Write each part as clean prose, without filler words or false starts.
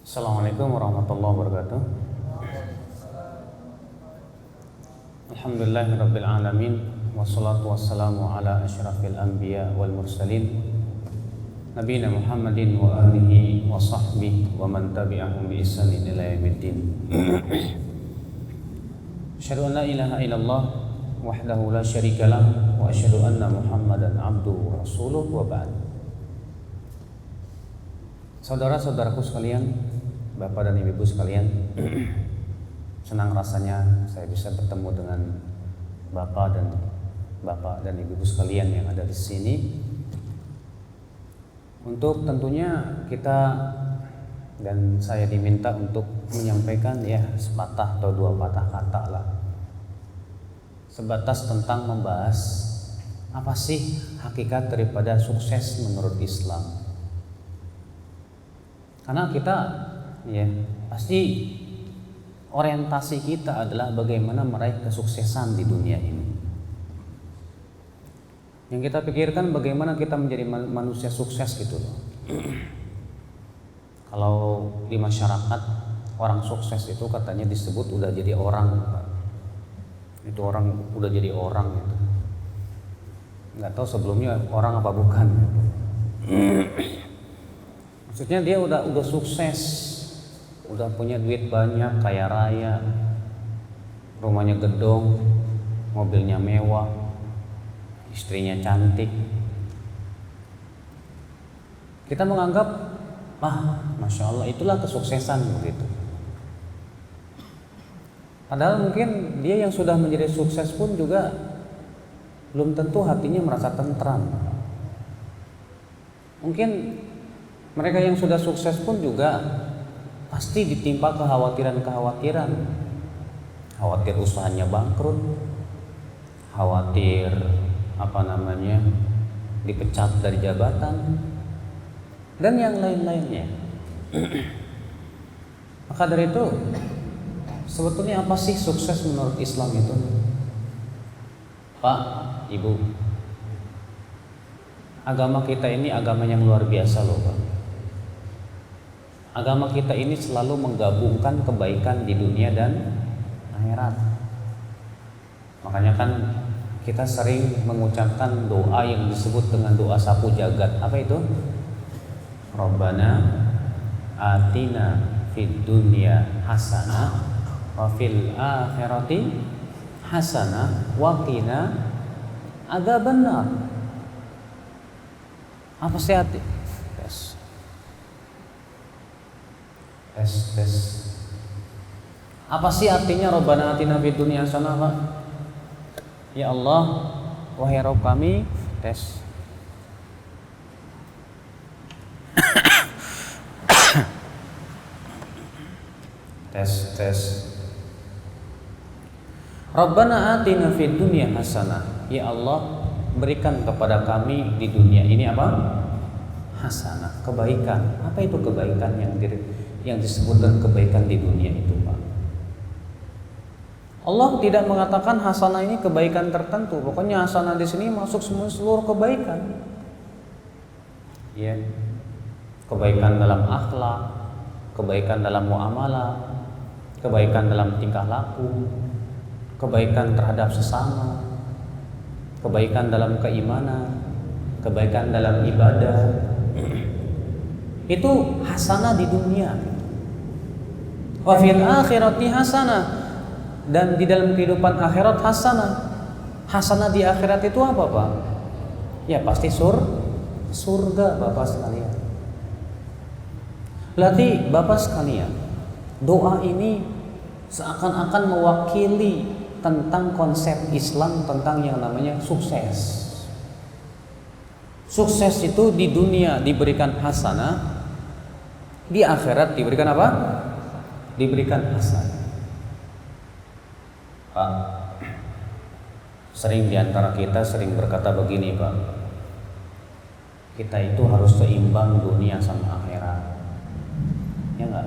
Assalamualaikum warahmatullahi wabarakatuh. Alhamdulillahirabbil alamin wassalatu wassalamu ala asyrafil anbiya wal mursalin nabiyina Muhammadin wa alihi wa sahbihi wa man tabi'ahum bi ihsanin ila yaumiddin. Asyhadu an la ilaha illallah wahdahu la syarikalah wa asyhadu anna Muhammadan abduhu wa rasuluh wa ba'd. Saudara-saudaraku sekalian, Bapak dan Ibu sekalian, senang rasanya saya bisa bertemu dengan Bapak dan Ibu sekalian yang ada di sini. Untuk tentunya kita dan saya diminta untuk menyampaikan sepatah atau dua patah kata lah, sebatas tentang membahas apa sih hakikat daripada sukses menurut Islam. Karena kita pasti orientasi kita adalah bagaimana meraih kesuksesan di dunia ini. Yang kita pikirkan bagaimana kita menjadi manusia sukses gitu loh. Kalau di masyarakat orang sukses itu katanya disebut udah jadi orang. Itu orang udah jadi orang gitu. Nggak tahu sebelumnya orang apa bukan. Maksudnya dia udah sukses, udah punya duit banyak, kaya raya, rumahnya gedong, mobilnya mewah, istrinya cantik. Kita menganggap, Masya Allah, itulah kesuksesan begitu. Padahal mungkin dia yang sudah menjadi sukses pun juga belum tentu hatinya merasa tentram. Mungkin mereka yang sudah sukses pun juga pasti ditimpa kekhawatiran-kekhawatiran. Khawatir usahanya bangkrut, khawatir dipecat dari jabatan, dan yang lain-lainnya. Maka dari itu, sebetulnya apa sih sukses menurut Islam itu? Pak, Ibu, agama kita ini agama yang luar biasa loh Pak. Agama kita ini selalu menggabungkan kebaikan di dunia dan akhirat. Makanya kan kita sering mengucapkan doa yang disebut dengan doa sapu jagat. Apa itu? Rabbana atina fid dunya hasanah wa fil akhirati hasanah wa qina adzabannar. Apa sih arti? Tes. Apa sih artinya Rabbana atina fid dunya hasanah, Pak? Ya Allah, wahai Rabb kami, tes. tes. Rabbana atina fid dunya hasanah. Ya Allah, berikan kepada kami di dunia ini apa? Hasanah, kebaikan. Apa itu kebaikan yang disebut dengan kebaikan di dunia itu, Pak? Allah tidak mengatakan hasanah ini kebaikan tertentu. Pokoknya hasanah di sini masuk seluruh kebaikan. Ya. Kebaikan dalam akhlak, kebaikan dalam muamalah, kebaikan dalam tingkah laku, kebaikan terhadap sesama, kebaikan dalam keimanan, kebaikan dalam ibadah. Itu hasanah di dunia. Wa fil akhirati hasanah, dan di dalam kehidupan akhirat hasanah. Hasanah di akhirat itu apa, Pak? Ya pasti surga, Bapak sekalian. Berarti Bapak sekalian, doa ini seakan-akan mewakili tentang konsep Islam tentang yang namanya sukses. Sukses itu di dunia diberikan hasanah, di akhirat diberikan apa? Diberikan hasanah. Pak, sering diantara kita sering berkata begini, Pak, kita itu harus seimbang dunia sama akhirat. Ya enggak?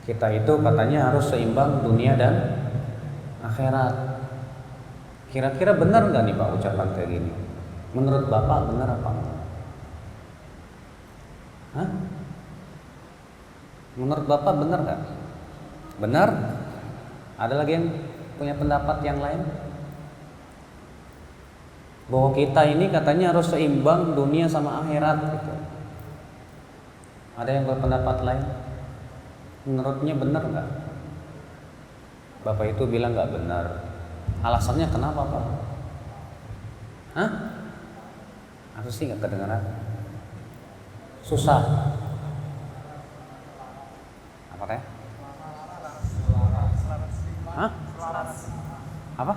Kita itu katanya harus seimbang dunia dan akhirat. Kira-kira benar nggak nih Pak ucapan kayak gini? Menurut Bapak benar apa enggak? Hah? Menurut Bapak benar nggak? Benar? Ada lagi yang punya pendapat yang lain? Bahwa kita ini katanya harus seimbang dunia sama akhirat gitu. Ada yang berpendapat lain? Menurutnya benar nggak? Bapak itu bilang nggak benar. Alasannya kenapa Pak? Hah? Aku sih nggak kedengaran. Susah. Apa kayak? Hah? Apa?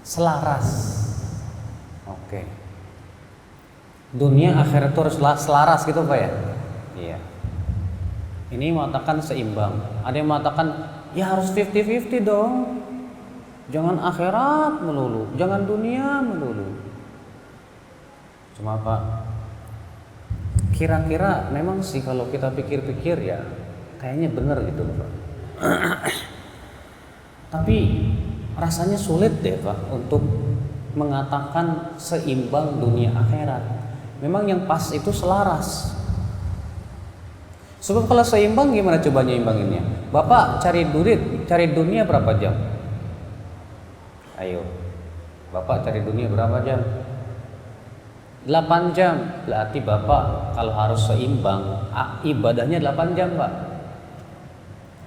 Selaras. Oke. Dunia akhirat itu harus selaras gitu Pak ya? Iya. Ini mengatakan seimbang. Ada yang mengatakan ya harus 50-50 dong. Jangan akhirat melulu, jangan dunia melulu. Cuma Pak, kira-kira memang sih kalau kita pikir-pikir ya kayaknya benar gitu Pak. Tapi rasanya sulit deh Pak untuk mengatakan seimbang dunia akhirat. Memang yang pas itu selaras. Sebab kalau seimbang gimana coba nyeimbanginnya? Bapak cari dunia berapa jam? Ayo, Bapak cari dunia berapa jam? 8 jam. Berarti Bapak kalau harus seimbang, ibadahnya 8 jam Pak.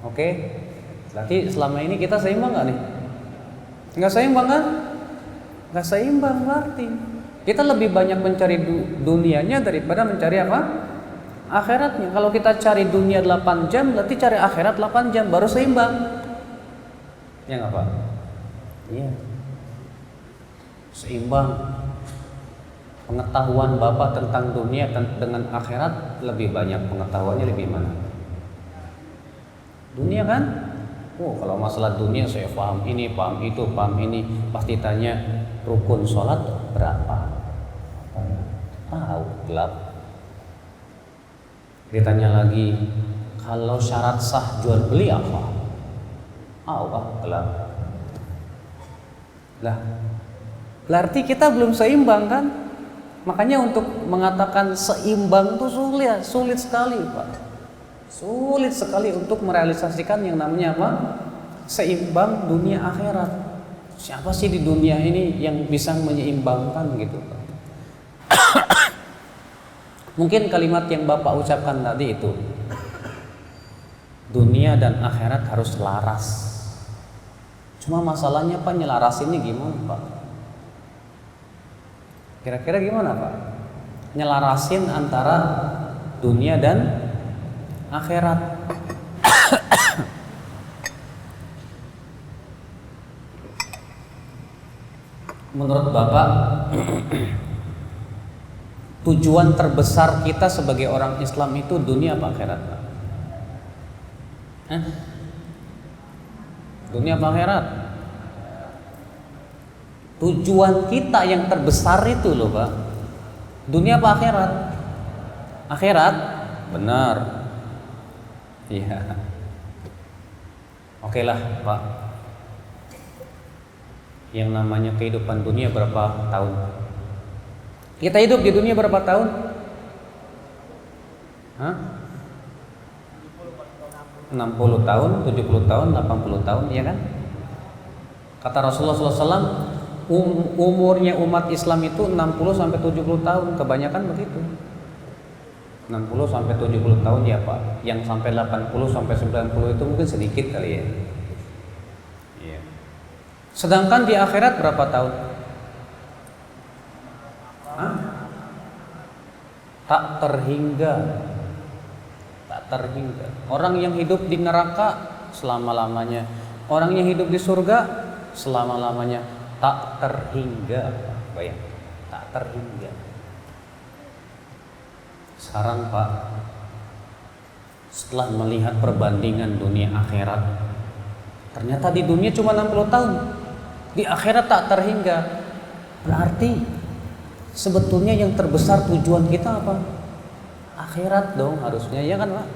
Oke? Berarti selama ini kita seimbang gak nih? Nggak seimbang kan? Nggak seimbang berarti. Kita lebih banyak mencari dunianya daripada mencari apa? Akhiratnya. Kalau kita cari dunia 8 jam, berarti cari akhirat 8 jam baru seimbang. Ya nggak Pak? Iya. Seimbang. Pengetahuan Bapak tentang dunia dengan akhirat lebih banyak pengetahuannya lebih mana? Dunia kan? Oh, kalau masalah dunia saya paham ini, paham itu, paham ini. Pasti tanya rukun sholat berapa? Tahu, gelap. Ditanya lagi, kalau syarat sah jual beli apa? Gelap. Lah, berarti kita belum seimbang kan? Makanya untuk mengatakan seimbang itu sulit sekali Pak. Sulit sekali untuk merealisasikan yang namanya apa? Seimbang dunia akhirat. Siapa sih di dunia ini yang bisa menyeimbangkan gitu Pak? Mungkin kalimat yang Bapak ucapkan tadi itu, dunia dan akhirat harus selaras. Cuma masalahnya Pak, nyelarasinnya gimana Pak? Kira-kira gimana Pak? Nyelarasin antara dunia dan akhirat. Menurut Bapak, tujuan terbesar kita sebagai orang Islam itu dunia apa akhirat Pak? Dunia apa akhirat? Tujuan kita yang terbesar itu loh Pak, dunia apa akhirat? Akhirat, benar. Iya. Oke lah Pak, yang namanya kehidupan dunia berapa tahun? Kita hidup di dunia berapa tahun? 60 tahun, 70 tahun, 80 tahun, ya kan? Kata Rasulullah SAW, umurnya umat Islam itu 60 sampai 70 tahun, kebanyakan begitu. 60 sampai 70 tahun ya Pak. Yang sampai 80 sampai 90 itu mungkin sedikit kali ya. Iya. Sedangkan di akhirat berapa tahun? Tak terhingga. Tak terhingga. Orang yang hidup di neraka selama-lamanya, orang yang hidup di surga selama-lamanya. Tak terhingga. Bayang, tak terhingga. Sekarang Pak, setelah melihat perbandingan dunia akhirat, ternyata di dunia cuma 60 tahun, di akhirat tak terhingga. Berarti sebetulnya yang terbesar tujuan kita apa? Akhirat dong harusnya, ya kan Pak?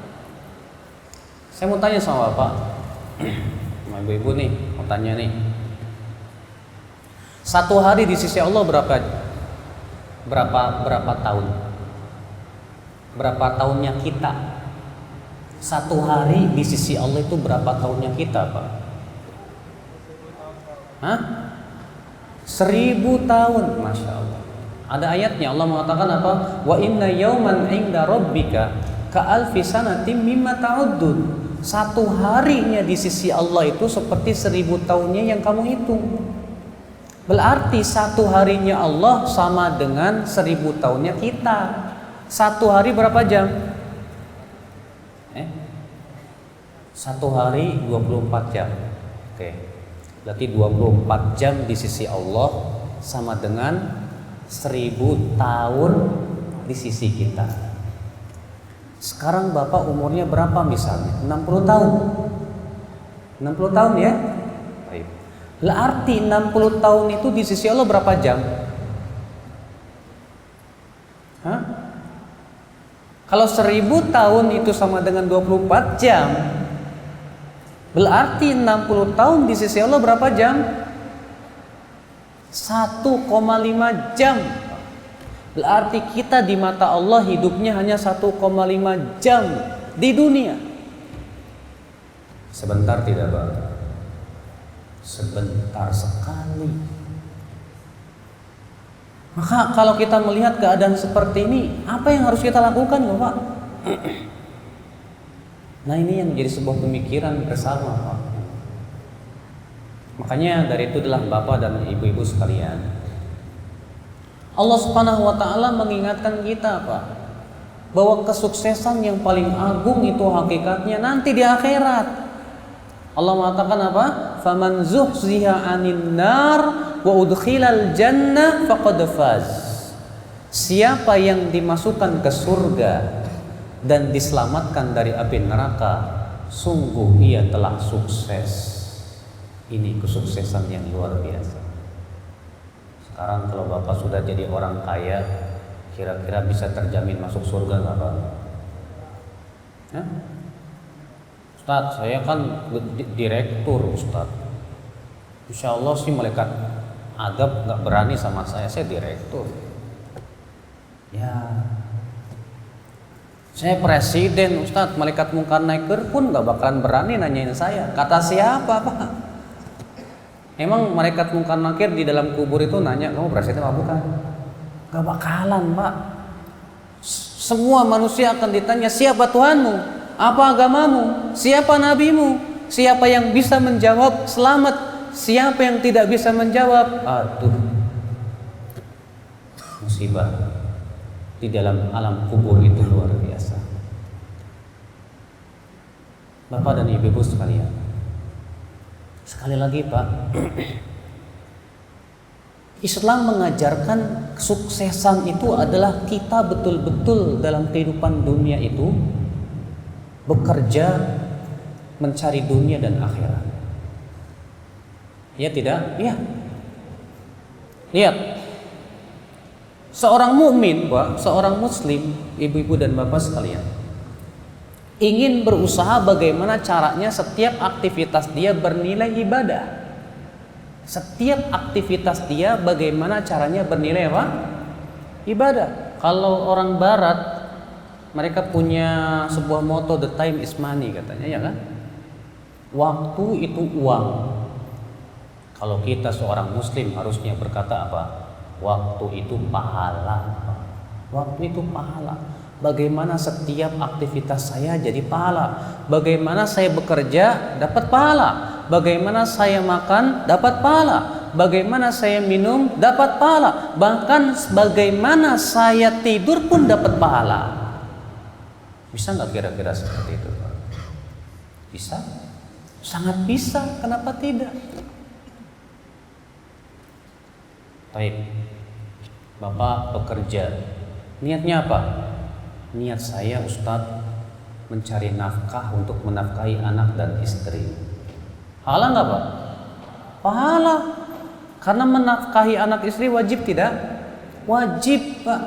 Saya mau tanya sama Bapak, sama ibu-ibu nih, mau tanya nih. Satu hari di sisi Allah berapa tahun? berapa tahunnya kita. Satu hari di sisi Allah itu berapa tahunnya kita, Pak? Hah? 1000 tahun, Masya Allah. Ada ayatnya Allah mengatakan apa? Wa inna yawman inda rabbika ka'alfi sanatim mimma ta'uddun. Satu harinya di sisi Allah itu seperti 1000 tahunnya yang kamu hitung. Berarti satu harinya Allah sama dengan 1000 tahunnya kita. Satu hari berapa jam? Satu hari 24 jam. Oke. Berarti 24 jam di sisi Allah sama dengan 1000 tahun di sisi kita. Sekarang Bapak umurnya berapa misalnya? 60 tahun. 60 tahun ya? Baik. Berarti 60 tahun itu di sisi Allah berapa jam? Hah? Kalau 1000 tahun itu sama dengan 24 jam, berarti 60 tahun di sisi Allah berapa jam? 1,5 jam. Berarti kita di mata Allah hidupnya hanya 1,5 jam di dunia. Sebentar tidak, Pak? Sebentar sekali. Maka kalau kita melihat keadaan seperti ini, apa yang harus kita lakukan, Bapak? Nah, ini yang menjadi sebuah pemikiran bersama, Pak. Makanya dari itu adalah Bapak dan Ibu-ibu sekalian, Allah Subhanahu wa taala mengingatkan kita, Pak, bahwa kesuksesan yang paling agung itu hakikatnya nanti di akhirat. Allah mengatakan apa? Faman zuhziha 'anil nar wa udkhilal jannah faqad faz. Siapa yang dimasukkan ke surga dan diselamatkan dari api neraka, sungguh ia telah sukses. Ini kesuksesan yang luar biasa. Sekarang kalau Bapak sudah jadi orang kaya, kira-kira bisa terjamin masuk surga nggak, Pak? Hah? Ustadz, saya kan direktur, Ustadz. Insya Allah sih malaikat adab nggak berani sama saya direktur. Ya, saya presiden, Ustadz. Malaikat mungkar nakir pun nggak bakalan berani nanyain saya. Kata siapa, Pak? Emang malaikat mungkar nakir di dalam kubur itu nanya, kamu presiden apa bukan? Gak bakalan, Pak. Semua manusia akan ditanya, siapa Tuhanmu? Apa agamamu? Siapa nabimu? Siapa yang bisa menjawab selamat? Siapa yang tidak bisa menjawab? Aduh, musibah di dalam alam kubur itu luar biasa. Bapak dan Ibu sekalian, sekali lagi, Pak, Islam mengajarkan kesuksesan itu adalah kita betul-betul dalam kehidupan dunia itu bekerja mencari dunia dan akhirat. Ya tidak? Ya. Lihat, seorang mukmin, Pak, seorang muslim, ibu-ibu dan bapak sekalian, ingin berusaha bagaimana caranya setiap aktivitas dia bernilai ibadah. Setiap aktivitas dia bagaimana caranya bernilai apa? Ibadah. Kalau orang barat, mereka punya sebuah moto, the time is money, katanya, ya kan? Waktu itu uang. Kalau kita seorang muslim harusnya berkata apa? Waktu itu pahala. Waktu itu pahala. Bagaimana setiap aktivitas saya jadi pahala? Bagaimana saya bekerja dapat pahala? Bagaimana saya makan dapat pahala? Bagaimana saya minum dapat pahala? Bahkan bagaimana saya tidur pun dapat pahala. Bisa nggak kira-kira seperti itu? Bisa? Sangat bisa. Kenapa tidak? Baik, Bapak bekerja. Niatnya apa? Niat saya, Ustadz, mencari nafkah untuk menafkahi anak dan istri. Pahala nggak, Pak? Pahala. Karena menafkahi anak istri wajib tidak? Wajib, Pak.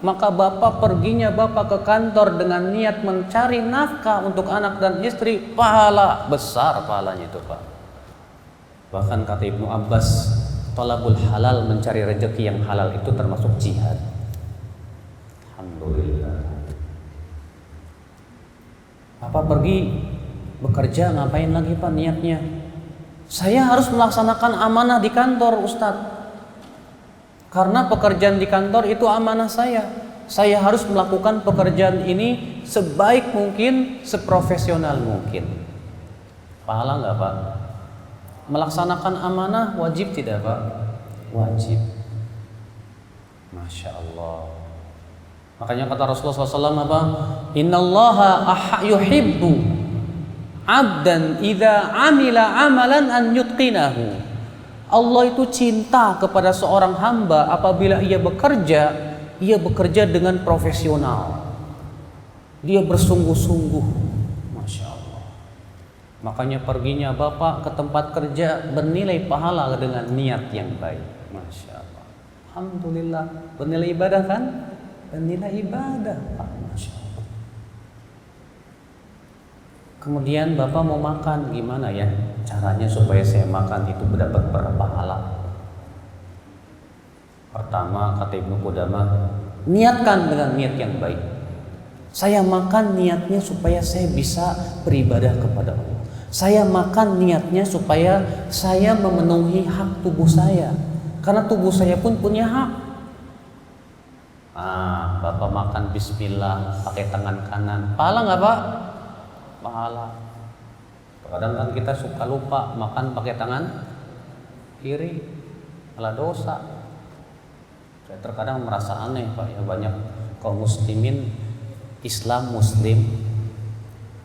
Maka Bapak perginya Bapak ke kantor dengan niat mencari nafkah untuk anak dan istri, pahala besar pahalanya itu, Pak. Bahkan kata Ibnu Abbas, thalabul halal, mencari rezeki yang halal itu termasuk jihad. Alhamdulillah. Bapak pergi bekerja, ngapain lagi Pak niatnya? Saya harus melaksanakan amanah di kantor Ustadz. Karena pekerjaan di kantor itu amanah saya. Saya harus melakukan pekerjaan ini sebaik mungkin, seprofesional mungkin. Pahala nggak Pak? Melaksanakan amanah wajib tidak Pak? Wajib. Masya Allah. Makanya kata Rasulullah SAW apa? Innallaha yuhibbu abdan idza amila amalan an yutqinahu. Allah itu cinta kepada seorang hamba apabila ia bekerja dengan profesional. Dia bersungguh-sungguh. Masya Allah. Makanya perginya Bapak ke tempat kerja bernilai pahala dengan niat yang baik. Masya Allah. Alhamdulillah. Bernilai ibadah kan? Bernilai ibadah Pak. Masya Allah. Kemudian Bapak mau makan, gimana ya caranya supaya saya makan itu mendapat pahala? Pertama kata Ibnu Qudamah, niatkan dengan niat yang baik. Saya makan niatnya supaya saya bisa beribadah kepada Allah. Saya makan niatnya supaya saya memenuhi hak tubuh saya. Karena tubuh saya pun punya hak. Bapak makan bismillah pakai tangan kanan. Pahala nggak Pak? Pahala. Kadang kan kita suka lupa makan pakai tangan kiri, malah dosa. Saya terkadang merasa aneh Pak ya, banyak kaum muslimin Islam muslim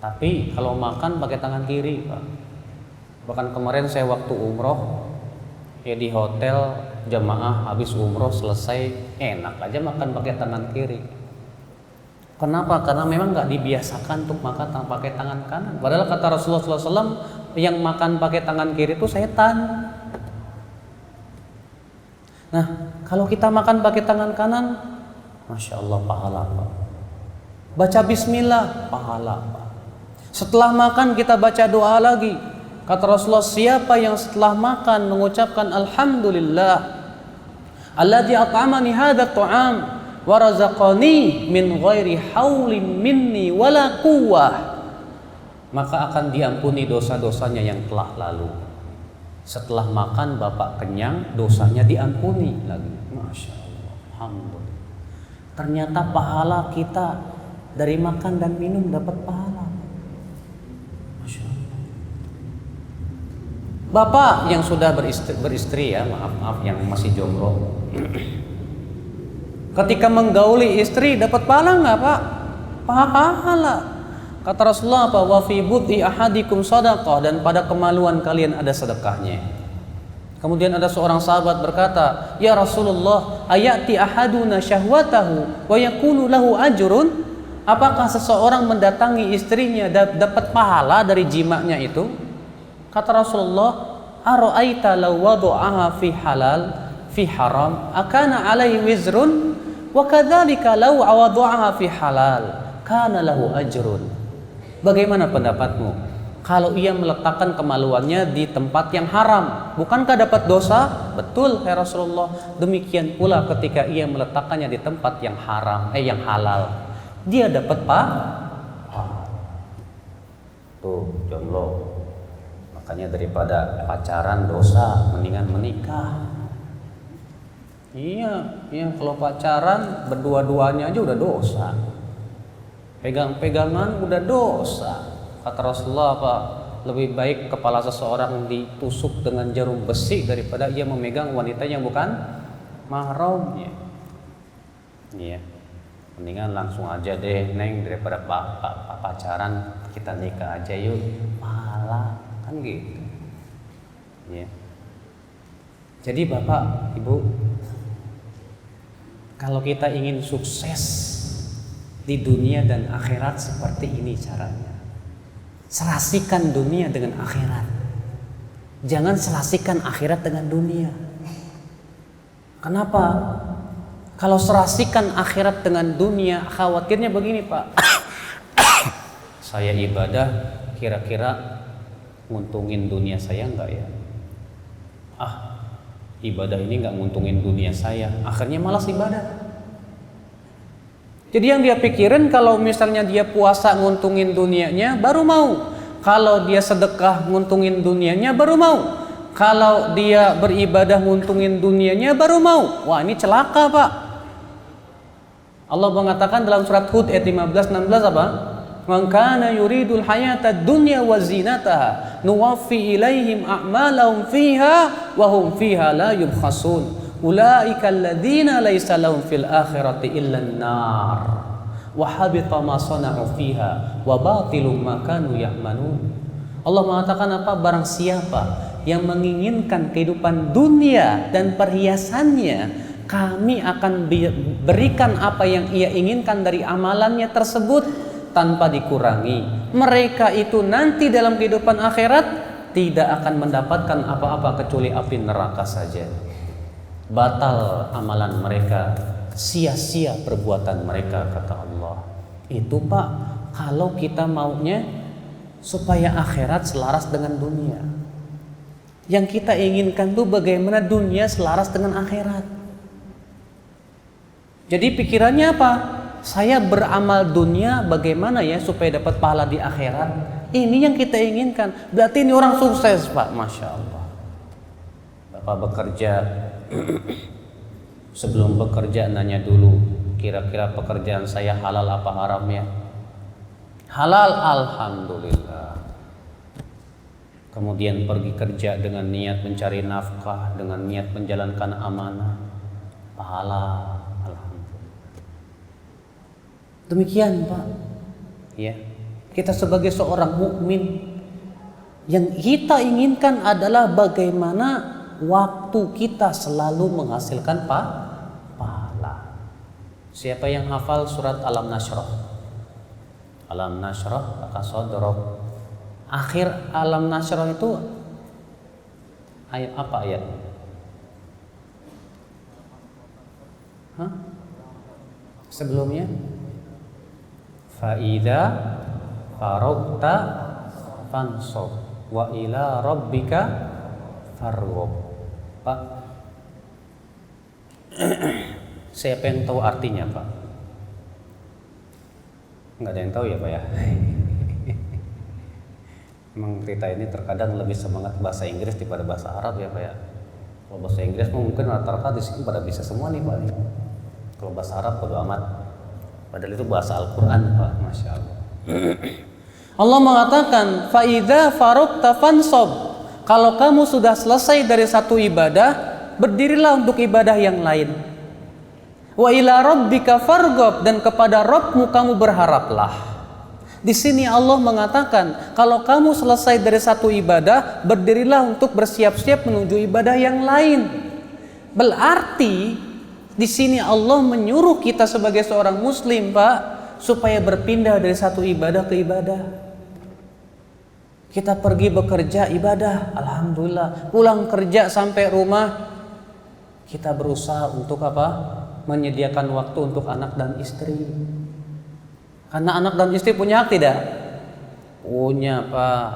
tapi kalau makan pakai tangan kiri Pak. Bahkan kemarin saya waktu umroh ya di hotel jamaah habis umroh selesai enak aja makan pakai tangan kiri. Kenapa? Karena memang nggak dibiasakan untuk makan pakai tangan kanan. Padahal kata Rasulullah SAW yang makan pakai tangan kiri itu setan. Nah, kalau kita makan pakai tangan kanan, Masya Allah pahala Pak. Baca bismillah, pahala Pak. Setelah makan kita baca doa lagi. Kata Rasulullah, siapa yang setelah makan mengucapkan Alhamdulillah alladzi at'amani hadzal ta'am wa razaqani min ghairi haulin minni wala quwwah, maka akan diampuni dosa-dosanya yang telah lalu. Setelah makan Bapak kenyang, dosanya diampuni lagi. Masya Allah, alhamdulillah. Ternyata pahala kita dari makan dan minum dapat pahala. Masya Allah. Bapak yang sudah beristri ya, maaf yang masih jomblo, ketika menggauli istri dapat pahala nggak Pak? Pahala. Kata Rasulullah apa? Wa fi bud'i ahadikum sadaqah, dan pada kemaluan kalian ada sedekahnya. Kemudian ada seorang sahabat berkata, "Ya Rasulullah, ayati ahaduna syahwatahu wa yakunu lahu ajrun?" Apakah seseorang mendatangi istrinya dapat pahala dari jimanya itu? Kata Rasulullah, "Ara'aita law wada'aha fi halal fi haram akana alaihi wizrun wa kadzalika law wada'aha fi halal kana lahu ajrun." Bagaimana pendapatmu? Kalau ia meletakkan kemaluannya di tempat yang haram, bukankah dapat dosa? Betul, ya Rasulullah. Demikian pula ketika ia meletakkannya di tempat yang haram, yang halal, dia dapat pahala. Tuh, jomblo. Makanya daripada pacaran dosa, mendingan menikah. Iya, kalau pacaran berdua-duanya aja udah dosa. Pegang-pegangan udah dosa. Kata Rasulullah apa? Lebih baik kepala seseorang ditusuk dengan jarum besi daripada ia memegang wanita yang bukan mahramnya. Iya. Mendingan langsung aja deh Neng, daripada pacaran kita nikah aja yuk. Pahala kan gitu. Iya. Jadi Bapak, Ibu, kalau kita ingin sukses di dunia dan akhirat seperti ini caranya. Serasikan dunia dengan akhirat. Jangan serasikan akhirat dengan dunia. Kenapa? Kalau serasikan akhirat dengan dunia, khawatirnya begini Pak. Saya ibadah, kira-kira nguntungin dunia saya enggak ya? Ibadah ini enggak nguntungin dunia saya, akhirnya malas ibadah. Jadi yang dia pikirin kalau misalnya dia puasa nguntungin dunianya baru mau. Kalau dia sedekah nguntungin dunianya baru mau. Kalau dia beribadah nguntungin dunianya baru mau. Wah, ini celaka, Pak. Allah mengatakan dalam surat Hud ayat 15-16 apa? Man kana yuridul hayatad dunya wa zinataha nuwaffi ilaihim a'malahum fiha wa hum fiha la yubkhasun. Ulaika alladzina laysa lahum fil akhirati illa an-nar wa habita ma sana'u fiha wa batilum ma kanu ya'malun. Allah mengatakan apa? Barang siapa yang menginginkan kehidupan dunia dan perhiasannya, kami akan berikan apa yang ia inginkan dari amalannya tersebut tanpa dikurangi. Mereka itu nanti dalam kehidupan akhirat tidak akan mendapatkan apa-apa kecuali api neraka saja. Batal amalan mereka, sia-sia perbuatan mereka, kata Allah. Itu Pak, kalau kita maunya supaya akhirat selaras dengan dunia. Yang kita inginkan tuh bagaimana dunia selaras dengan akhirat. Jadi pikirannya apa? Saya beramal dunia bagaimana ya supaya dapat pahala di akhirat. Ini yang kita inginkan. Berarti ini orang sukses, Pak. Masya Allah. Bapak bekerja, sebelum bekerja nanya dulu, kira-kira pekerjaan saya halal apa haram ya? Halal, alhamdulillah. Kemudian pergi kerja dengan niat mencari nafkah, dengan niat menjalankan amanah, pahala. Demikian Pak, ya. Kita sebagai seorang mukmin, yang kita inginkan adalah bagaimana waktu kita selalu menghasilkan pahala. Siapa yang hafal surat Alam Nashrah? Alam Nashrah laka sadrak. Akhir Alam Nashrah itu ayat apa ayat? Hah? Sebelumnya? Fa'idha faragta fansab wa ila rabbika farghab. Pak, siapa yang tahu artinya Pak? Nggak ada yang tahu ya Pak ya? Memang kita ini terkadang lebih semangat bahasa Inggris daripada bahasa Arab ya Pak ya. Kalau bahasa Inggris mungkin rata-rata di sini pada bisa semua nih Pak. Kalau bahasa Arab bodo amat. Padahal itu bahasa Al-Quran Pak, Masya Allah. Allah mengatakan, Fa'idha farukta fansab. Kalau kamu sudah selesai dari satu ibadah, berdirilah untuk ibadah yang lain. Wa ila rabbika farghab, dan kepada Rabbmu kamu berharaplah. Di sini Allah mengatakan, kalau kamu selesai dari satu ibadah, berdirilah untuk bersiap-siap menuju ibadah yang lain. Berarti di sini Allah menyuruh kita sebagai seorang muslim Pak, supaya berpindah dari satu ibadah ke ibadah. Kita pergi bekerja ibadah, alhamdulillah. Pulang kerja sampai rumah, kita berusaha untuk apa? Menyediakan waktu untuk anak dan istri. Karena anak dan istri punya hak tidak? Punya Pak.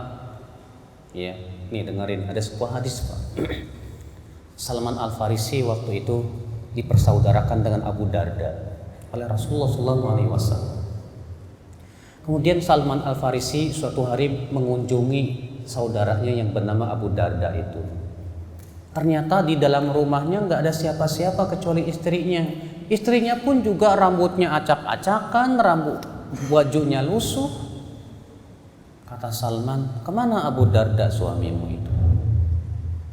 Ya, nih dengerin, ada sebuah hadis Pak. Salman Al-Farisi waktu itu dipersaudarakan dengan Abu Darda oleh Rasulullah SAW. Kemudian Salman Al-Farisi suatu hari mengunjungi saudaranya yang bernama Abu Darda itu. Ternyata di dalam rumahnya nggak ada siapa-siapa kecuali istrinya. Istrinya pun juga rambutnya acak-acakan, bajunya lusuh. Kata Salman, kemana Abu Darda suamimu itu?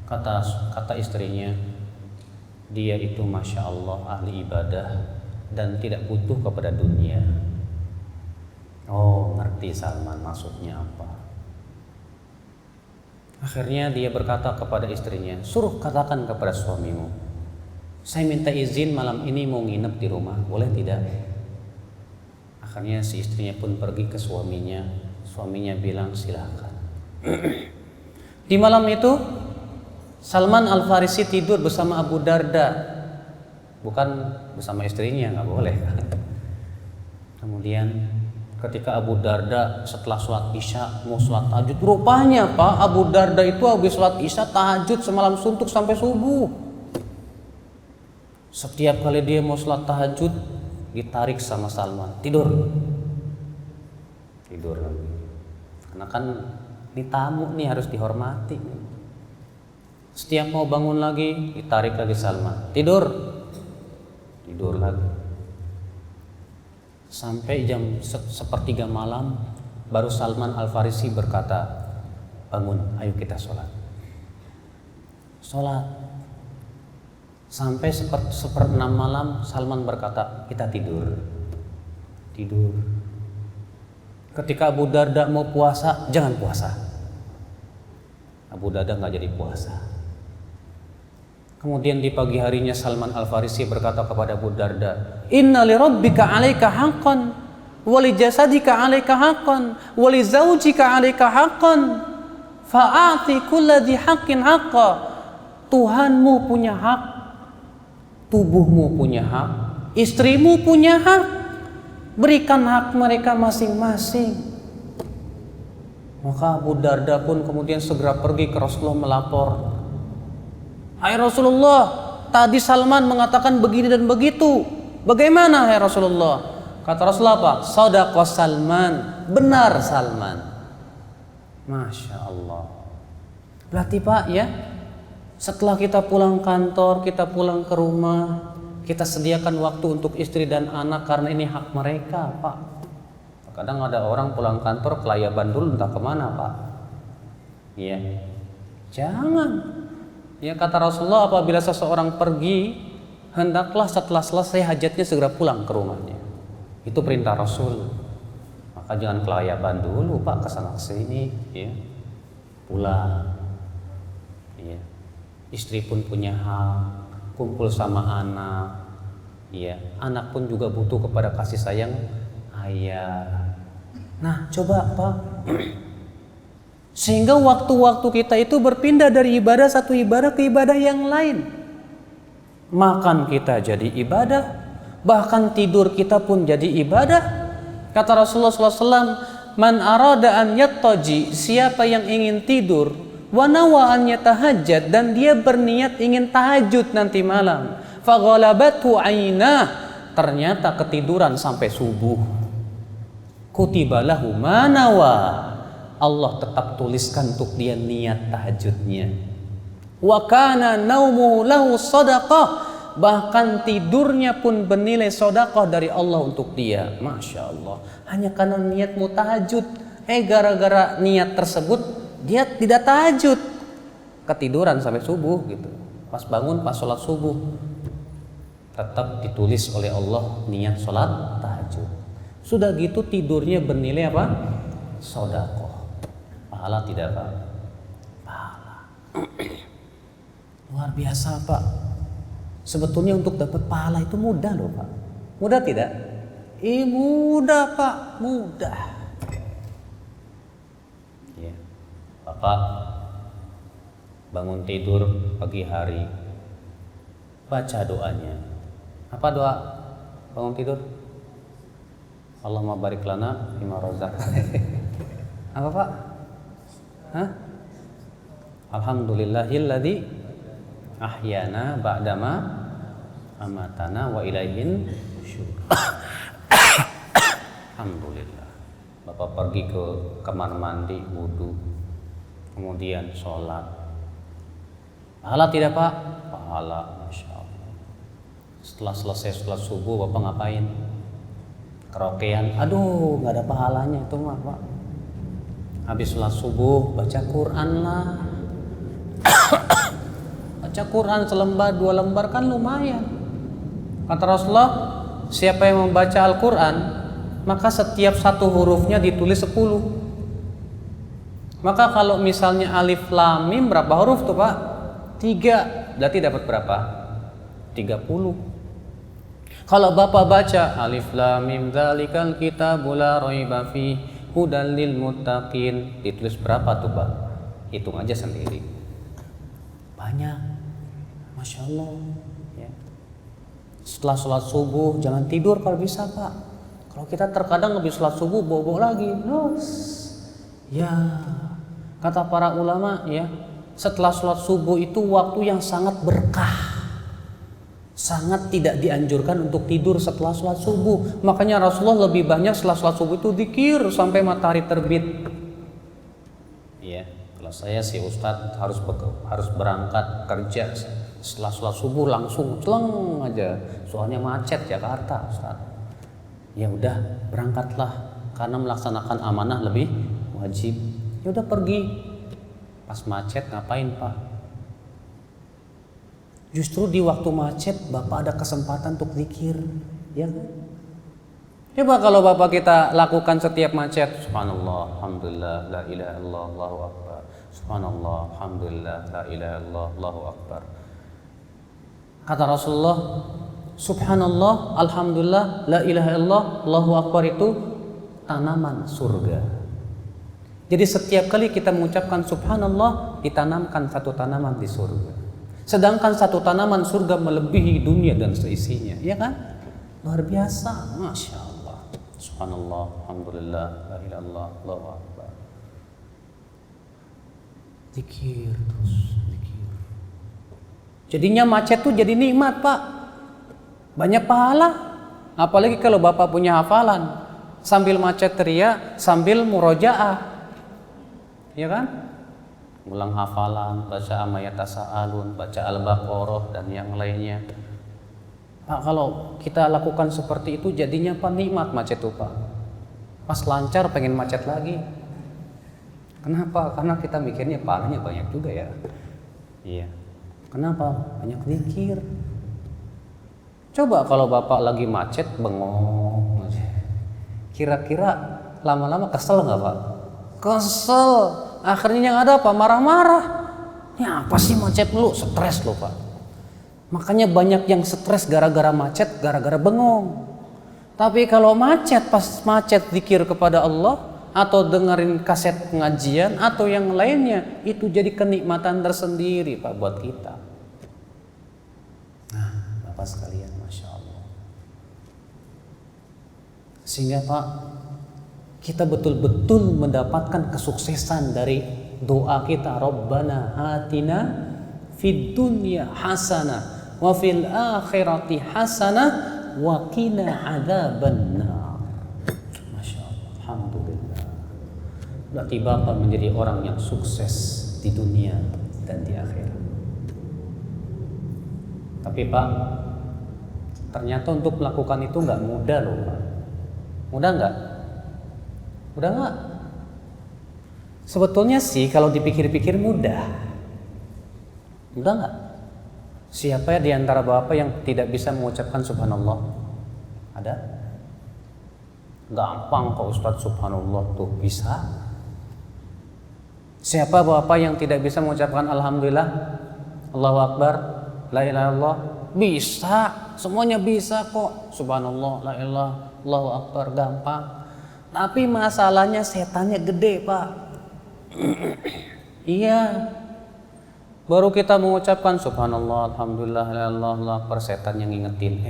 Kata istrinya, dia itu Masya Allah ahli ibadah dan tidak butuh kepada dunia. Oh, ngerti Salman maksudnya apa. Akhirnya dia berkata kepada istrinya, suruh katakan kepada suamimu, saya minta izin malam ini mau nginep di rumah, boleh tidak? Akhirnya si istrinya pun pergi ke suaminya. Suaminya bilang silakan. Di malam itu Salman Al-Farisi tidur bersama Abu Darda, bukan bersama istrinya, nggak boleh. Kemudian ketika Abu Darda setelah sholat isya mau sholat tahajud, rupanya Pak Abu Darda itu habis sholat isya tahajud semalam suntuk sampai subuh. Setiap kali dia mau sholat tahajud, ditarik sama Salman, tidur lagi. Karena kan ini tamu nih, harus dihormati. Setiap mau bangun lagi ditarik lagi Salman, tidur lagi. Sampai jam 1:30 malam baru Salman Al-Farisi berkata, bangun, ayo kita sholat. Sampai 1:06 malam Salman berkata, kita tidur. Ketika Abu Darda mau puasa, jangan puasa. Abu Darda nggak jadi puasa. Kemudian di pagi harinya Salman Al-Farisi berkata kepada Abu Darda, inna li rabbika 'alaika haqqan wa li jasadika 'alaika haqqan wa li zaujika 'alaika haqqan fa'ati kulladzi haqqin haqqa. Tuhanmu punya hak, tubuhmu punya hak, istrimu punya hak. Berikan hak mereka masing-masing. Maka Abu Darda pun kemudian segera pergi ke Rasulullah melapor. Hai Rasulullah, tadi Salman mengatakan begini dan begitu. Bagaimana hai Rasulullah? Kata Rasulullah apa? Shadaqa Salman, benar Salman. Masya Allah. Berarti Pak ya, setelah kita pulang kantor, kita pulang ke rumah, kita sediakan waktu untuk istri dan anak karena ini hak mereka Pak. Kadang ada orang pulang kantor kelayaban dulu entah kemana Pak. Iya. Jangan. Ya kata Rasulullah, apabila seseorang pergi, hendaklah setelah selesai hajatnya segera pulang ke rumahnya. Itu perintah Rasul. Maka jangan kelayaban dulu Pak, kesana kesini, ya. Pulang. Ya. Istri pun punya hak, kumpul sama anak. Ya. Anak pun juga butuh kepada kasih sayang ayah. Nah, coba Pak. Sehingga waktu-waktu kita itu berpindah dari ibadah satu ibadah ke ibadah yang lain. Makan kita jadi ibadah, bahkan tidur kita pun jadi ibadah. Kata Rasulullah SAW, man arada an yattaji, siapa yang ingin tidur, wa nawa an yatahajjad, dan dia berniat ingin tahajud nanti malam, faghalabathu ainah, ternyata ketiduran sampai subuh, kutiba lahu ma nawa, Allah tetap tuliskan untuk dia niat tahajudnya. Wa kana naumuhu lahu shadaqah, bahkan tidurnya pun bernilai sedekah dari Allah untuk dia. Masya Allah. Hanya karena niatmu tahajud, gara-gara niat tersebut dia tidak tahajud, ketiduran sampai subuh gitu. Pas bangun, pas sholat subuh, tetap ditulis oleh Allah niat sholat tahajud. Sudah gitu tidurnya bernilai apa? Sedekah. Pahala tidak Pak? Pahala. Luar biasa Pak. Sebetulnya untuk dapat pahala itu mudah loh Pak. Mudah tidak? Mudah Pak, mudah. Ya. Bapak bangun tidur pagi hari, baca doanya. Apa doa bangun tidur? Allahumma barik lana fima razaqtana. Apa Pak? Hah? Alhamdulillahilladzi ahyana ba'dama amatana wa ilaihin nusyur. Alhamdulillah. Bapak pergi ke kamar mandi, wudu, kemudian sholat. Pahala tidak Pak? Pahala, Masya Allah. Setelah selesai sholat subuh, Bapak ngapain? Kerokean. Aduh, nggak ada pahalanya itu mah Pak. Habis sholat subuh, baca Quran lah. Baca Quran selembar, 2 lembar kan lumayan. Kata Rasulullah, siapa yang membaca Al-Quran, maka setiap satu hurufnya ditulis 10. Maka kalau misalnya alif lam mim berapa huruf tuh Pak? 3. Berarti dapat berapa? 30. Kalau Bapak baca alif lam mim dzalikal kitabul la raiba fihi hudal lil muttaqin, ditulis berapa tuh Pak? Hitung aja sendiri. Banyak. Masya Allah ya. Setelah sholat subuh jangan tidur kalau bisa Pak. Kalau kita terkadang habis sholat subuh bobo lagi. Ya, kata para ulama ya, setelah sholat subuh itu waktu yang sangat berkah. Sangat tidak dianjurkan untuk tidur setelah sholat subuh. Makanya Rasulullah lebih banyak setelah sholat subuh itu dzikir sampai matahari terbit. Iya, kalau saya sih Ustadz harus berangkat kerja setelah sholat subuh langsung celeng aja. Soalnya macet Jakarta, Ustadz. Ya udah berangkatlah karena melaksanakan amanah lebih wajib. Ya udah pergi. Pas macet ngapain Pak? Justru di waktu macet Bapak ada kesempatan untuk zikir, ya kan? Coba kalau Bapak kita lakukan setiap macet, subhanallah, alhamdulillah, la ilaha illallah, Allahu akbar. Subhanallah, alhamdulillah, la ilaha illallah, Allahu akbar. Kata Rasulullah, subhanallah, alhamdulillah, la ilaha illallah, Allahu akbar itu tanaman surga. Jadi setiap kali kita mengucapkan subhanallah, ditanamkan satu tanaman di surga. Sedangkan satu tanaman surga melebihi dunia dan seisinya, ya kan? Luar biasa, masya Allah. Subhanallah, alhamdulillah, la ilaha illallah, Allahu akbar. Zikir terus, zikir. Jadinya macet tuh jadi nikmat Pak. Banyak pahala. Apalagi kalau Bapak punya hafalan, sambil macet teriak, sambil murojaah, ya kan? Ulang hafalan, baca amayat tasa'alun, baca al-baqarah dan yang lainnya. Pak, kalau kita lakukan seperti itu jadinya Pak nikmat macet itu Pak. Pas lancar pengen macet lagi. Kenapa? Karena kita mikirnya pahalanya banyak juga ya. Iya. Kenapa? Banyak zikir. Coba kalau Bapak lagi macet bengong aja. Kira-kira lama-lama kesel nggak Pak? Kesel. Akhirnya yang ada apa? Marah-marah. Ini apa sih macet lu? Stres lo Pak. Makanya banyak yang stres gara-gara macet, gara-gara bengong. Tapi kalau macet, pas macet zikir kepada Allah atau dengerin kaset pengajian atau yang lainnya, itu jadi kenikmatan tersendiri Pak buat kita. Nah, Bapak sekalian, Masya Allah. Sehingga Pak, kita betul-betul mendapatkan kesuksesan dari doa kita, Rabbana atina fid dunya hasanah wa fil akhirati hasanah wa qina adzabannar. Masya Allah, alhamdulillah. Berarti Bapak menjadi orang yang sukses di dunia dan di akhirat. Tapi Pak, ternyata untuk melakukan itu nggak mudah loh Pak. Mudah nggak? Udah nggak? Sebetulnya sih kalau dipikir-pikir mudah. Mudah nggak? Siapa ya di antara Bapak yang tidak bisa mengucapkan subhanallah? Ada? Gampang kok Ustadz, subhanallah tuh bisa. Siapa Bapak yang tidak bisa mengucapkan alhamdulillah, Allahu akbar, la ilaha illallah? Bisa, semuanya bisa kok. Subhanallah, la ilaha, Allahu akbar, gampang. Tapi masalahnya setannya gede Pak. Iya. Baru kita mengucapkan subhanallah, alhamdulillah, la ilaha illallah, setan yang ngingetin,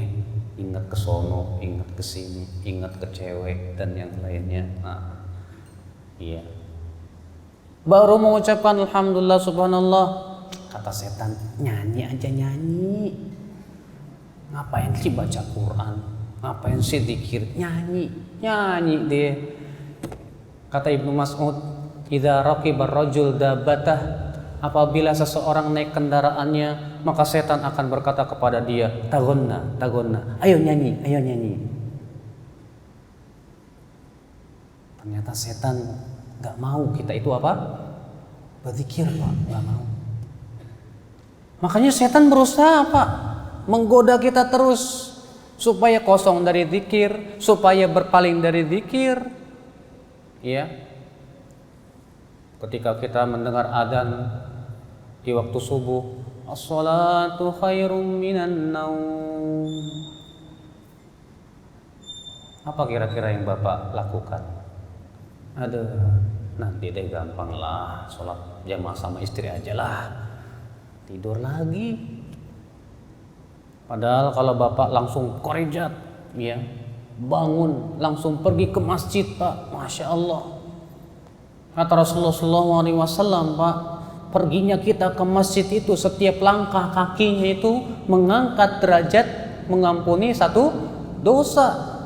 ingat ke sono, ingat ke sini, ingat ke cewek dan yang lainnya. Nah, iya. Baru mengucapkan alhamdulillah, subhanallah, kata setan, nyanyi aja nyanyi. Ngapain sih baca Quran? Ngapain sih zikir? Nyanyi deh. Kata Ibnu Mas'ud, idza raqiba ar-rajul dabbatah, apabila seseorang naik kendaraannya, maka setan akan berkata kepada dia, tagonna, ayo nyanyi. Ternyata setan nggak mau kita itu apa? Berzikir Pak, nggak mau. Makanya setan berusaha Pak, menggoda kita terus supaya kosong dari zikir, supaya berpaling dari zikir. Ya. Ketika kita mendengar adzan di waktu subuh, as-salatu khairum minan naum. Apa kira-kira yang Bapak lakukan? Aduh, nanti deh gampang lah, sholat jamaah sama istri aja lah. Tidur lagi. Padahal kalau Bapak langsung korijat, ya, bangun langsung pergi ke masjid Pak, Masya Allah. Kata Rasulullah SAW Pak, perginya kita ke masjid itu, setiap langkah kakinya itu mengangkat derajat, mengampuni satu dosa.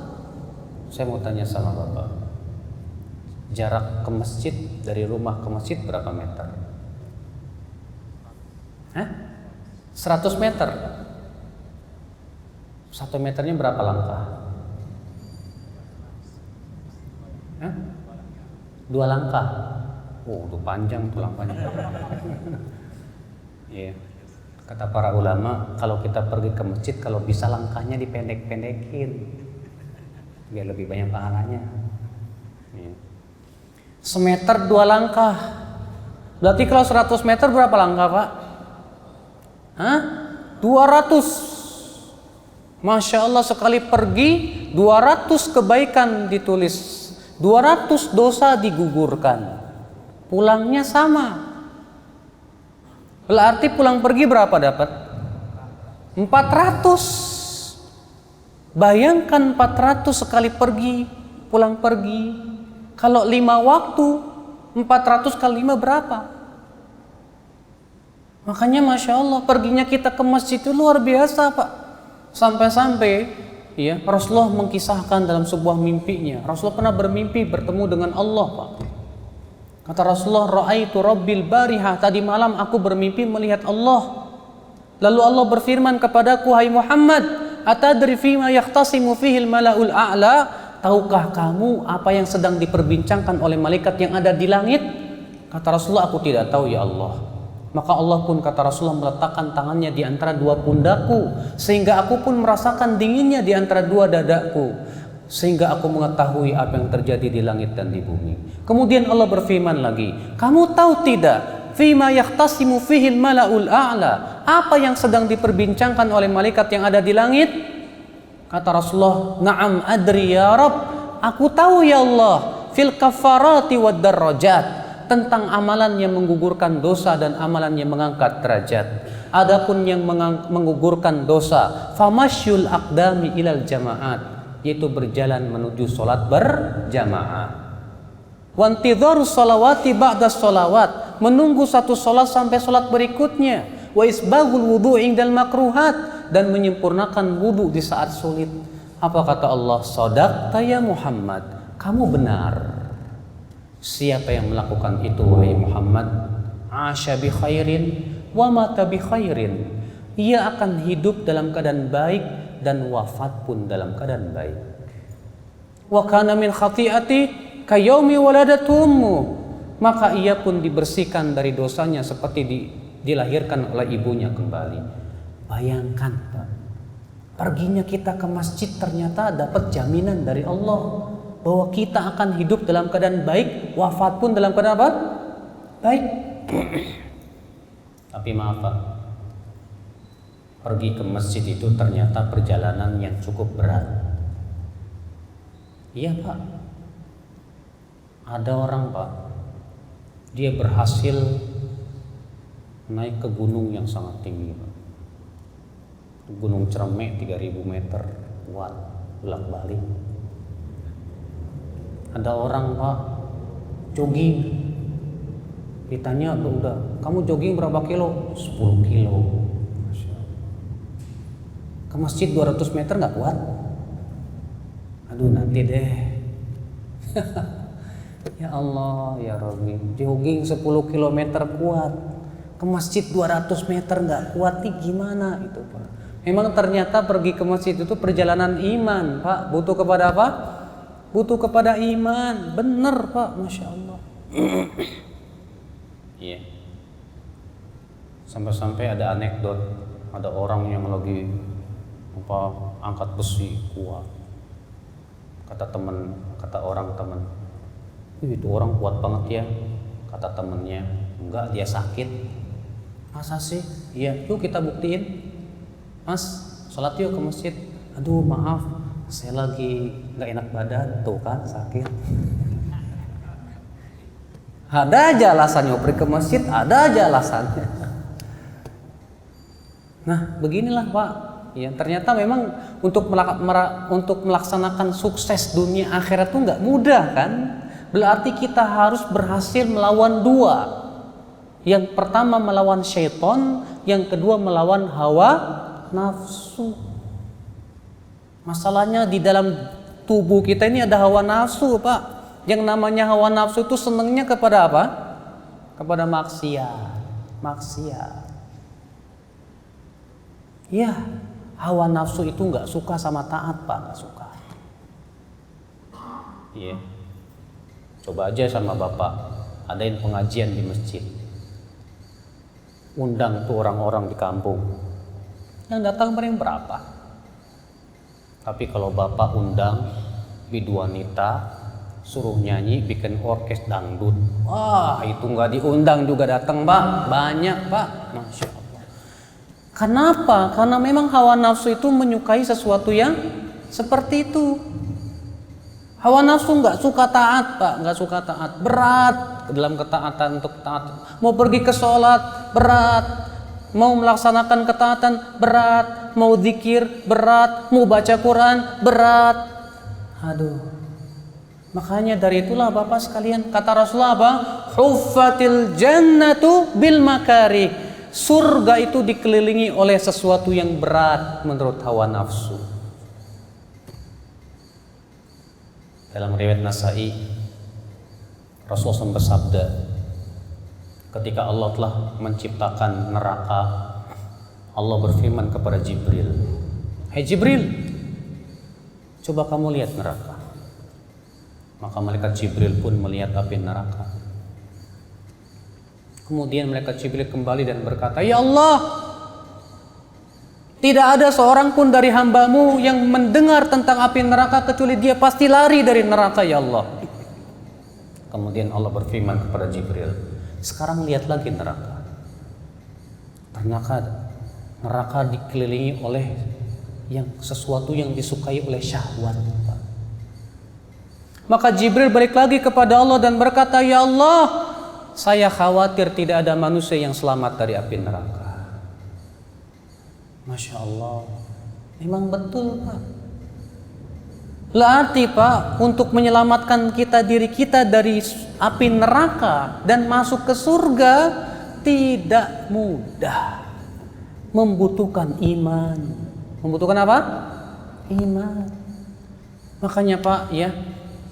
Saya mau tanya sama Bapak, jarak ke masjid, dari rumah ke masjid berapa meter? 100 meter. 1 meternya berapa langkah? 2 langkah. Oh, itu panjang tuh langkahnya. Iya. Kata para ulama, kalau kita pergi ke masjid, kalau bisa langkahnya dipendek-pendekin, biar lebih banyak pahalanya. Iya. Semeter 2 langkah. Berarti kalau 100 meter berapa langkah, Pak? 200. Masya Allah, sekali pergi 200 kebaikan ditulis, 200 dosa digugurkan. Pulangnya sama. Berarti pulang pergi berapa dapat? 400. Bayangkan 400 sekali pergi, pulang pergi. Kalau 5 waktu, 400 kali 5 berapa? Makanya Masya Allah, perginya kita ke masjid itu luar biasa, Pak. Sampai-sampai ya, Rasulullah mengkisahkan dalam sebuah mimpinya. Rasulullah pernah bermimpi bertemu dengan Allah, Pak. Kata Rasulullah, ra'aitu rabbil bariha, tadi malam aku bermimpi melihat Allah. Lalu Allah berfirman kepadaku, hai Muhammad, atadri fima yahtasimu fihil mala'ul a'la, tahukah kamu apa yang sedang diperbincangkan oleh malaikat yang ada di langit? Kata Rasulullah, aku tidak tahu ya Allah. Maka Allah pun, kata Rasulullah, meletakkan tangannya di antara 2 pundakku, sehingga aku pun merasakan dinginnya di antara 2 dadaku, sehingga aku mengetahui apa yang terjadi di langit dan di bumi. Kemudian Allah berfirman lagi, kamu tahu tidak, fima yahtasimu fihil mala'ul a'la, apa yang sedang diperbincangkan oleh malaikat yang ada di langit? Kata Rasulullah, na'am adri ya Rabb, aku tahu ya Allah, fil kafarati wad darajat, tentang amalan yang menggugurkan dosa dan amalan yang mengangkat derajat. Adapun yang menggugurkan dosa, famasyul aqdami ilal jamaat, yaitu berjalan menuju salat berjamaah. Wantidharu sholawati ba'da sholawat, menunggu satu salat sampai salat berikutnya. Wa isbaghul wudu' indal makruhat, dan menyempurnakan wudu di saat sulit. Apa kata Allah? Shadaqta ya Muhammad, kamu benar. Siapa yang melakukan itu wahai Muhammad, asya bi khairin wa mata bi khairin, ia akan hidup dalam keadaan baik dan wafat pun dalam keadaan baik. Wa kana min khati'ati kayaumi waladatu ummu, maka ia pun dibersihkan dari dosanya seperti dilahirkan oleh ibunya kembali. Bayangkan, Pak, perginya kita ke masjid ternyata dapat jaminan dari Allah bahwa kita akan hidup dalam keadaan baik, wafat pun dalam keadaan apa? Baik. Tapi maaf, Pak, pergi ke masjid itu ternyata perjalanan yang cukup berat. Iya, Pak. Ada orang, Pak, dia berhasil naik ke gunung yang sangat tinggi, Pak. Gunung Cermek 3000 meter, kuat, bolak-balik. Ada orang, Pak, jogging. Ditanya, udah, kamu jogging berapa kilo? 10 kilo. Ke masjid 200 meter gak kuat? Aduh, nanti deh. Ya Allah, ya Rabbi, jogging 10 km kuat, ke masjid 200 meter gak kuat nih, gimana itu, Pak? Memang ternyata pergi ke masjid itu perjalanan iman, Pak. Butuh kepada apa? Butuh kepada iman. Bener, Pak, Masya Allah. Iya. Sampai-sampai ada anekdot, ada orang yang lagi angkat besi kuat. Kata orang teman, itu orang kuat banget ya. Kata temennya, enggak, dia sakit. Masa sih? Iya, yuk kita buktiin. Mas, sholat yuk ke masjid. Aduh, maaf, saya lagi nggak enak badan, tuh kan sakit. Ada aja alasannya, pergi ke masjid ada aja alasannya. Nah, beginilah, Pak. Ya, ternyata memang untuk melaksanakan sukses dunia akhirat itu nggak mudah kan? Berarti kita harus berhasil melawan dua. Yang pertama melawan syaitan, yang kedua melawan hawa nafsu. Masalahnya di dalam tubuh kita ini ada hawa nafsu, Pak. Yang namanya hawa nafsu itu senangnya kepada apa? Kepada maksiat. Ya, hawa nafsu itu nggak suka sama taat, Pak, nggak suka. Iya. Coba aja sama Bapak adain pengajian di masjid. Undang tuh orang-orang di kampung. Yang datang paling berapa? Tapi kalau Bapak undang bidu wanita, suruh nyanyi, bikin orkes dangdut, wah itu nggak diundang juga datang, Pak. Banyak, Pak. Masya Allah. Kenapa? Karena memang hawa nafsu itu menyukai sesuatu yang seperti itu. Hawa nafsu nggak suka taat, Pak, nggak suka taat, berat dalam ketaatan untuk taat. Mau pergi ke sholat berat, mau melaksanakan ketaatan berat, mau zikir berat, mau baca Quran berat. Aduh, makanya dari itulah Bapak sekalian kata Rasulullah apa? Huffatil jannatu bil makarih. Surga itu dikelilingi oleh sesuatu yang berat menurut hawa nafsu. Dalam riwayat Nasai, Rasulullah SAW bersabda, ketika Allah telah menciptakan neraka, Allah berfirman kepada Jibril, "Hai Jibril, coba kamu lihat neraka." Maka malaikat Jibril pun melihat api neraka. Kemudian malaikat Jibril kembali dan berkata, "Ya Allah, tidak ada seorang pun dari hambamu yang mendengar tentang api neraka kecuali dia pasti lari dari neraka, ya Allah." Kemudian Allah berfirman kepada Jibril, "Sekarang lihat lagi neraka." Neraka dikelilingi oleh sesuatu yang disukai oleh syahwat. Maka Jibril balik lagi kepada Allah dan berkata, "Ya Allah, saya khawatir tidak ada manusia yang selamat dari api neraka." Masya Allah, memang betul, Pak. Berarti, Pak, untuk menyelamatkan diri kita dari api neraka dan masuk ke surga tidak mudah. Membutuhkan iman. Membutuhkan apa? Iman. Makanya, Pak, ya,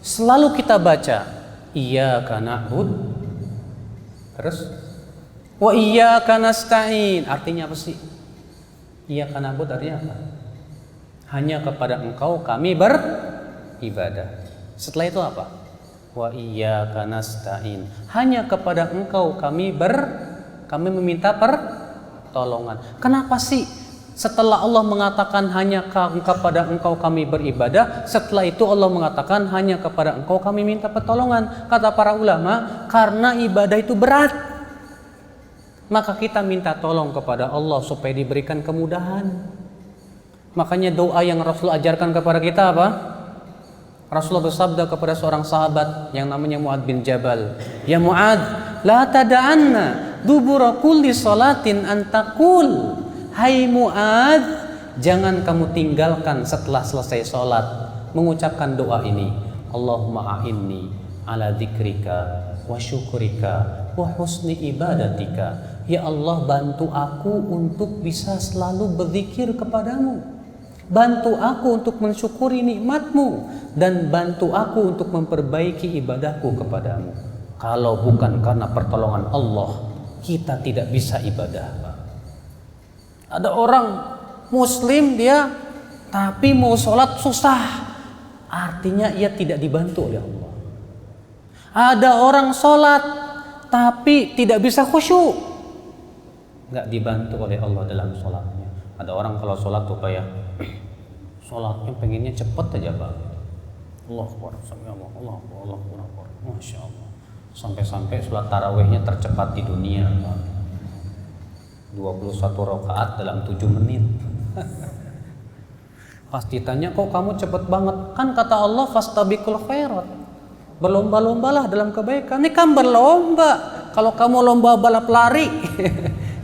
selalu kita baca iyyaka na'budu, terus wa iyyaka nasta'in. Artinya apa sih? Iyyaka na'budu artinya apa? Hanya kepada Engkau kami beribadah. Setelah itu apa? Wa iyyaka nasta'in. Hanya kepada Engkau kami meminta pertolongan. Kenapa sih setelah Allah mengatakan hanya kepada Engkau kami beribadah, setelah itu Allah mengatakan hanya kepada Engkau kami minta pertolongan? Kata para ulama, karena ibadah itu berat. Maka kita minta tolong kepada Allah supaya diberikan kemudahan. Makanya doa yang Rasul ajarkan kepada kita apa? Rasulullah bersabda kepada seorang sahabat yang namanya Mu'adz bin Jabal, "Ya Mu'adz, la tada'anna dubura kulli salatin antakul." Hai Mu'adz, jangan kamu tinggalkan setelah selesai sholat mengucapkan doa ini, "Allahumma a'inni ala dzikrika wa syukrika wa husni ibadatika." Ya Allah, bantu aku untuk bisa selalu berzikir kepadamu, bantu aku untuk mensyukuri nikmatmu, dan bantu aku untuk memperbaiki ibadahku kepadamu. Kalau bukan karena pertolongan Allah, kita tidak bisa ibadah. Ada orang muslim dia tapi mau sholat susah, artinya ia tidak dibantu oleh Allah. Ada orang sholat tapi tidak bisa khusyuk, nggak dibantu oleh Allah dalam sholatnya. Ada orang kalau sholat tuh kayak sholatnya pengennya cepet aja, Pak. Allahu Akbar, Allah Akbar, Masya Allah. Sampai-sampai sholat tarawihnya tercepat di dunia, Pak. 21 rakaat dalam 7 menit. Pas ditanya, kok kamu cepet banget? Kan kata Allah, fastabiqul khairat, berlomba-lombalah dalam kebaikan. Ini kan berlomba. Kalau kamu lomba balap lari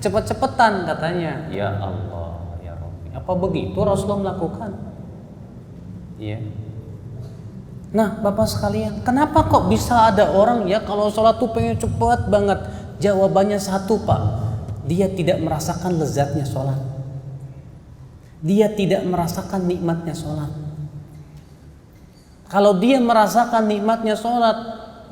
cepet-cepetan katanya. Ya Allah, ya Rabbi, apa begitu Rasulullah melakukan? Iya. Nah, Bapak sekalian, kenapa kok bisa ada orang ya kalau sholat tuh pengen cepet banget, Jawabannya satu, Pak. Dia tidak merasakan lezatnya sholat. Dia tidak merasakan nikmatnya sholat. Kalau dia merasakan nikmatnya sholat,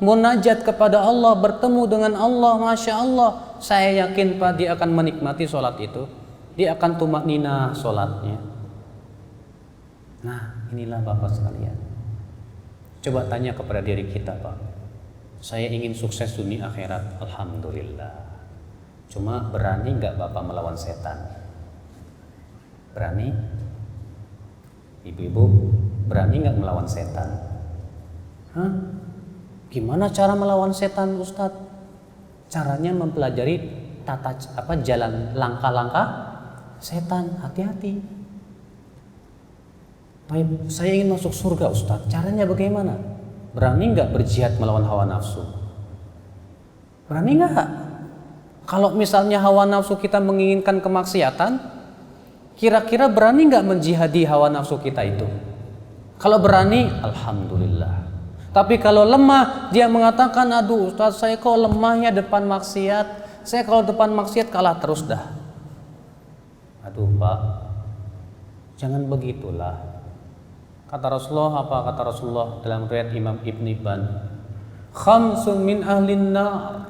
munajat kepada Allah, bertemu dengan Allah, Masya Allah, saya yakin Pak, dia akan menikmati sholat itu. Dia akan tumakninah sholatnya. Nah, inilah Bapak sekalian. Coba tanya kepada diri kita, Pak. Saya ingin sukses dunia akhirat, alhamdulillah. Cuma berani nggak Bapak melawan setan? Berani? Ibu-ibu, berani nggak melawan setan? Hah? Gimana cara melawan setan, Ustadz? Caranya mempelajari jalan langkah-langkah setan. Hati-hati. Baik, saya ingin masuk surga, Ustadz. Caranya bagaimana? Berani nggak berjihad melawan hawa nafsu? Berani nggak? Kalau misalnya hawa nafsu kita menginginkan kemaksiatan, kira-kira berani nggak menjihadi hawa nafsu kita itu? Kalau berani, alhamdulillah. Tapi kalau lemah, dia mengatakan, aduh Ustaz, saya kok lemahnya depan maksiat. Saya kalau depan maksiat kalah terus dah. Aduh Pak, jangan begitulah. Kata Rasulullah apa? Kata Rasulullah dalam riwayat Imam Ibn Hibban, khamsun min ahlin nar.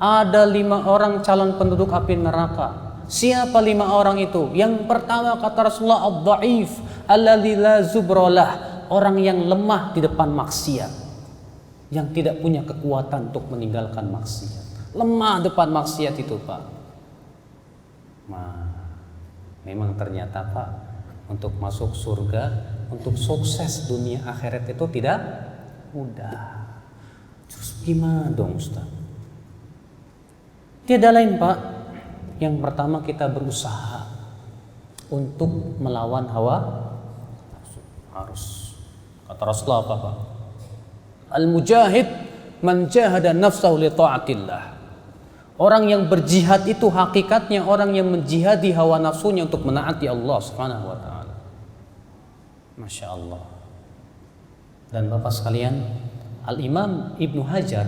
Ada 5 orang calon penduduk api neraka. Siapa 5 orang itu? Yang pertama kata Rasulullah, ad-dha'if alladzi la zubralah, orang yang lemah di depan maksiat, yang tidak punya kekuatan untuk meninggalkan maksiat. Lemah depan maksiat itu, Pak. Nah, memang ternyata Pak, untuk masuk surga, untuk sukses dunia akhirat itu tidak mudah. Terus gimana dong Ustaz? Tiada lain Pak, yang pertama kita berusaha untuk melawan hawa nafsu. Harus. Kata Rasulullah apa Pak? Al-mujahid man jahada nafsahu li ta'atillah. Orang yang berjihad itu hakikatnya orang yang menjihadi hawa nafsunya untuk menaati Allah Subhanahu wa taala. Masya Allah. Dan Bapak sekalian, Al-Imam Ibnu Hajar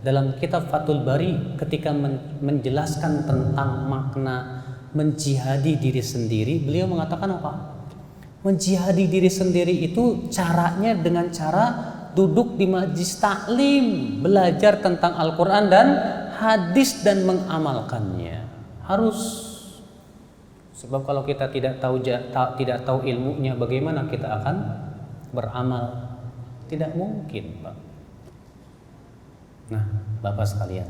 dalam kitab Fathul Bari ketika menjelaskan tentang makna menjihadi diri sendiri, beliau mengatakan apa? Menjihadi diri sendiri itu caranya dengan cara duduk di majlis taklim, belajar tentang Al-Quran dan hadis dan mengamalkannya. Harus. Sebab kalau kita tidak tahu ilmunya, bagaimana kita akan beramal? Tidak mungkin, Pak. Nah, Bapak sekalian.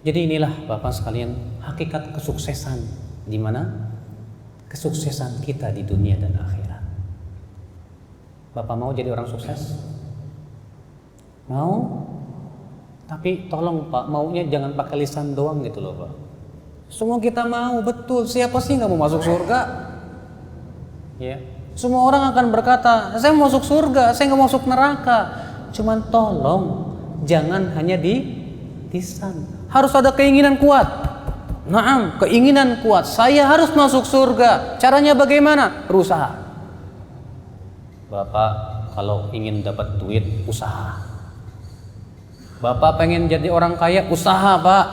Jadi inilah Bapak sekalian hakikat kesuksesan, di mana kesuksesan kita di dunia dan akhirat. Bapak mau jadi orang sukses? Mau? Tapi tolong Pak, maunya jangan pakai lisan doang gitu loh Pak. Semua kita mau, betul. Siapa sih nggak mau masuk surga? Ya. Semua orang akan berkata, saya mau masuk surga, saya nggak mau masuk neraka. Cuman tolong jangan hanya di lisan. Harus ada keinginan kuat. Naam, keinginan kuat. Saya harus masuk surga. Caranya bagaimana? Berusaha. Bapak kalau ingin dapat duit, usaha. Bapak pengen jadi orang kaya, usaha Pak.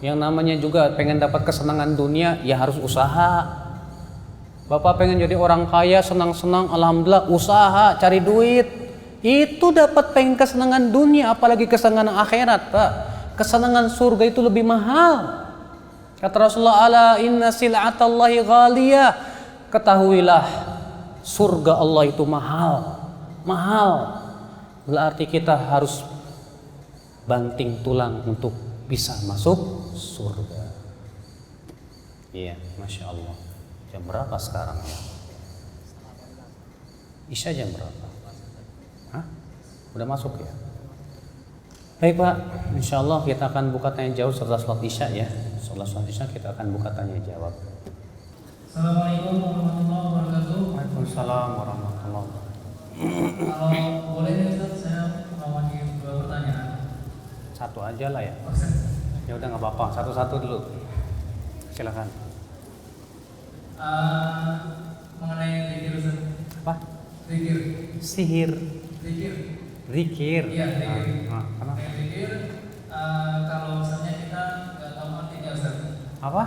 Yang namanya juga pengen dapat kesenangan dunia, ya harus usaha. Bapak pengen jadi orang kaya, senang-senang, alhamdulillah, usaha, cari duit. Itu dapat pengen kesenangan dunia, apalagi kesenangan akhirat, Pak. Kesenangan surga itu lebih mahal. Kata Rasulullah, ala inna sil'atallahi ghaliyah. Ketahuilah, surga Allah itu mahal. Mahal. Berarti kita harus banting tulang untuk bisa masuk surga. Iya, Masya Allah. Jam berapa sekarang ya? Isya jam berapa? Hah? Udah masuk ya? Baik Pak, Insya Allah kita akan buka tanya jawab setelah sholat Isya ya. Setelah sholat Isya kita akan buka tanya jawab. Assalamualaikum warahmatullahi wabarakatuh. Waalaikumsalam warahmatullahi wabarakatuh. Kalau boleh nih Ustaz, saya mau nanya 2 pertanyaan. Satu aja lah ya. Ya udah nggak apa-apa, satu-satu dulu. Silakan. Mengenai zikir Ustaz. Apa? Zikir. Sihir. Zikir. Zikir. Iya, zikir. Kenapa? Zikir. Kalau misalnya kita nggak tahu artinya Ustaz. Apa?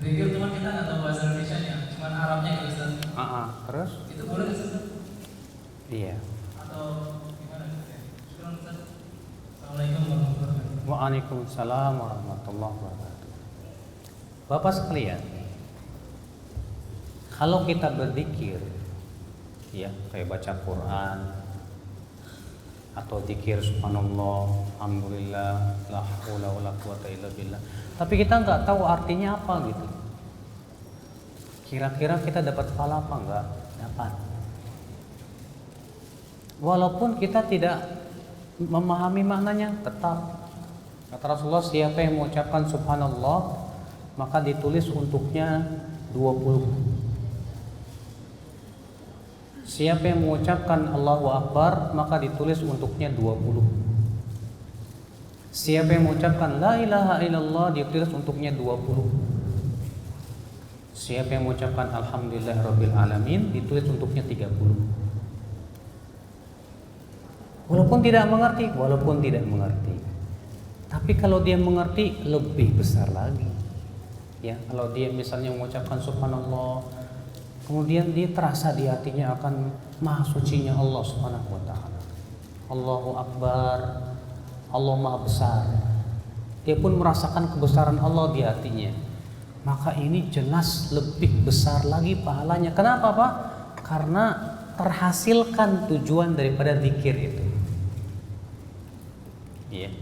Zikir cuma kita nggak tahu bahasa Indonesia-nya, cuma Arabnya gitu Ustaz. Terus? Itu boleh nggak Ustaz? Iya. Atau gimana Ustaz? Syukran Ustaz. Assalamualaikum warahmatullahi wabarakatuh. Waalaikumsalam warahmatullahi wabarakatuh. Bapak sekalian, kalau kita berzikir, ya kayak baca Quran atau zikir subhanallah, alhamdulillah, la haula wala quwata illa billah, tapi kita nggak tahu artinya apa gitu. Kira-kira kita dapat pahala apa enggak? Dapat. Walaupun kita tidak memahami maknanya, tetap. Kata Rasulullah, siapa yang mengucapkan subhanallah, maka ditulis untuknya 20. Siapa yang mengucapkan Allahu Akbar, maka ditulis untuknya 20. Siapa yang mengucapkan La ilaha illallah, ditulis untuknya 20. Siapa yang mengucapkan Alhamdulillah Rabbil Alamin, ditulis untuknya 30. Walaupun tidak mengerti. Tapi kalau dia mengerti, lebih besar lagi. Ya, kalau dia misalnya mengucapkan subhanallah, kemudian dia terasa di hatinya akan maha sucinya Allah Subhanahu wa taala. Allahu Akbar, Allah Maha Besar. Dia pun merasakan kebesaran Allah di hatinya. Maka ini jelas lebih besar lagi pahalanya. Kenapa, Pak? Karena terhasilkan tujuan daripada zikir itu. Iya.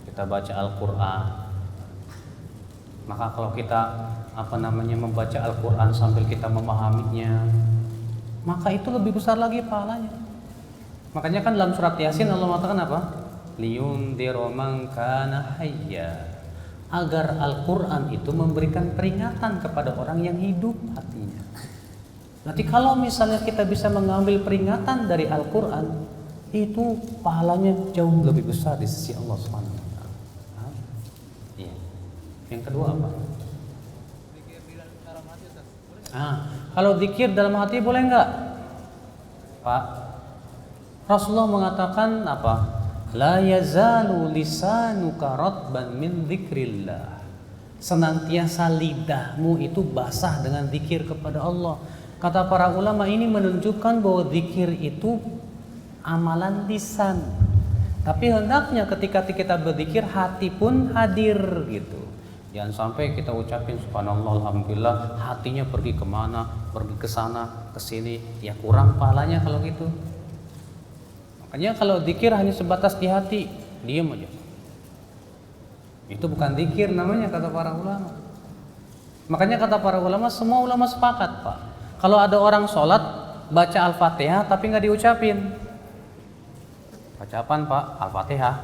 Kita baca Al-Qur'an. Maka kalau kita membaca Al-Quran sambil kita memahaminya, maka itu lebih besar lagi pahalanya. Makanya kan dalam surat Yasin Allah mengatakan apa? Liyundhiru man kana hayya. Agar Al-Quran itu memberikan peringatan kepada orang yang hidup hatinya. Nanti kalau misalnya kita bisa mengambil peringatan dari Al-Quran, itu pahalanya jauh lebih besar di sisi Allah Subhanahu wa taala. Yang kedua apa? Kalau zikir dalam hati boleh enggak? Pak, Rasulullah mengatakan apa? La yazalu lisanuka ratban min dzikrillah. Senantiasa lidahmu itu basah dengan zikir kepada Allah. Kata para ulama, ini menunjukkan bahwa zikir itu amalan lisan. Tapi hendaknya ketika kita berzikir, hati pun hadir gitu. Jangan sampai kita ucapin subhanallah, alhamdulillah, hatinya pergi kemana, pergi ke sana, ke sini, ya kurang pahalanya kalau gitu. Makanya kalau zikir hanya sebatas di hati, diam aja. Itu bukan zikir namanya, kata para ulama. Makanya kata para ulama, semua ulama sepakat, Pak. Kalau ada orang sholat baca Al-Fatihah tapi nggak diucapin, baca apaan, Pak? Al-Fatihah.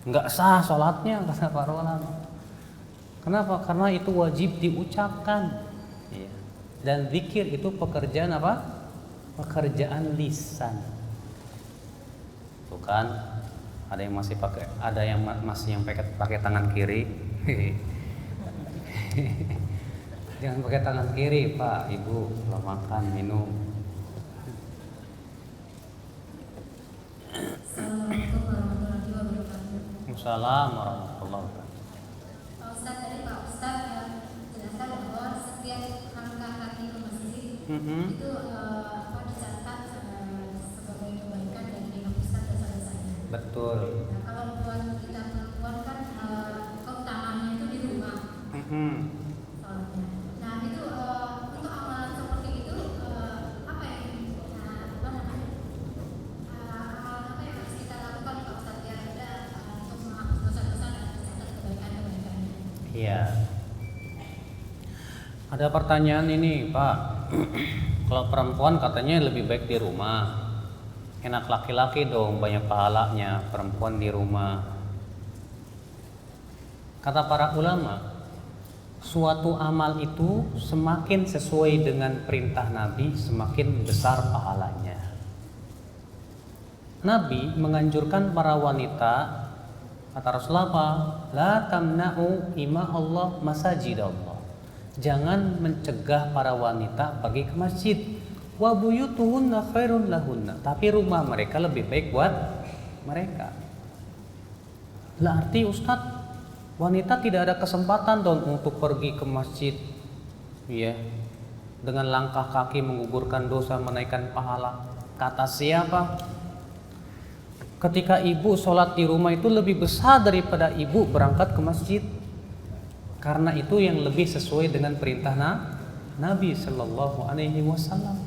Nggak sah sholatnya, kata para ulama. Kenapa? Karena itu wajib diucapkan. Dan zikir itu pekerjaan apa? Pekerjaan lisan. Tuh kan, ada yang masih pakai tangan kiri. Jangan pakai tangan kiri, Pak, Ibu, kalau makan, minum. Assalamualaikum warahmatullahi wabarakatuh. Assalamualaikum warahmatullahi wabarakatuh. Pak Ustadz, tadi Pak Ustadz jelaskan bahwa setiap langkah kaki ke masjid itu dicatat sebagai kebaikan dan Imam Ustadz dan saudara-saudara. Betul. Nah, kalau buat kita perempuan kan keutamaannya itu di rumah. Soalnya. Nah, itu untuk amalan seperti itu apa yang amalan apa yang harus kita lakukan Pak Ustadz biar ada untuk menghapus dosa-dosa dan mencatat kebaikan-kebaikannya? Iya. Ada pertanyaan ini, Pak. Kalau perempuan katanya lebih baik di rumah. Enak laki-laki dong, banyak pahalanya perempuan di rumah. Kata para ulama, suatu amal itu semakin sesuai dengan perintah Nabi, semakin besar pahalanya. Nabi menganjurkan para wanita, kata Rasulullah apa? La tamna'u ima Allah masajid Allah. Jangan mencegah para wanita pergi ke masjid. Wa buyutuhunna khairun lahunna. Tapi rumah mereka lebih baik buat mereka. Berarti Ustadz, wanita tidak ada kesempatan dong untuk pergi ke masjid, ya, dengan langkah kaki menggugurkan dosa, menaikkan pahala. Kata siapa? Ketika ibu sholat di rumah itu lebih besar daripada ibu berangkat ke masjid, karena itu yang lebih sesuai dengan perintah Nabi Shallallahu Alaihi Wasallam.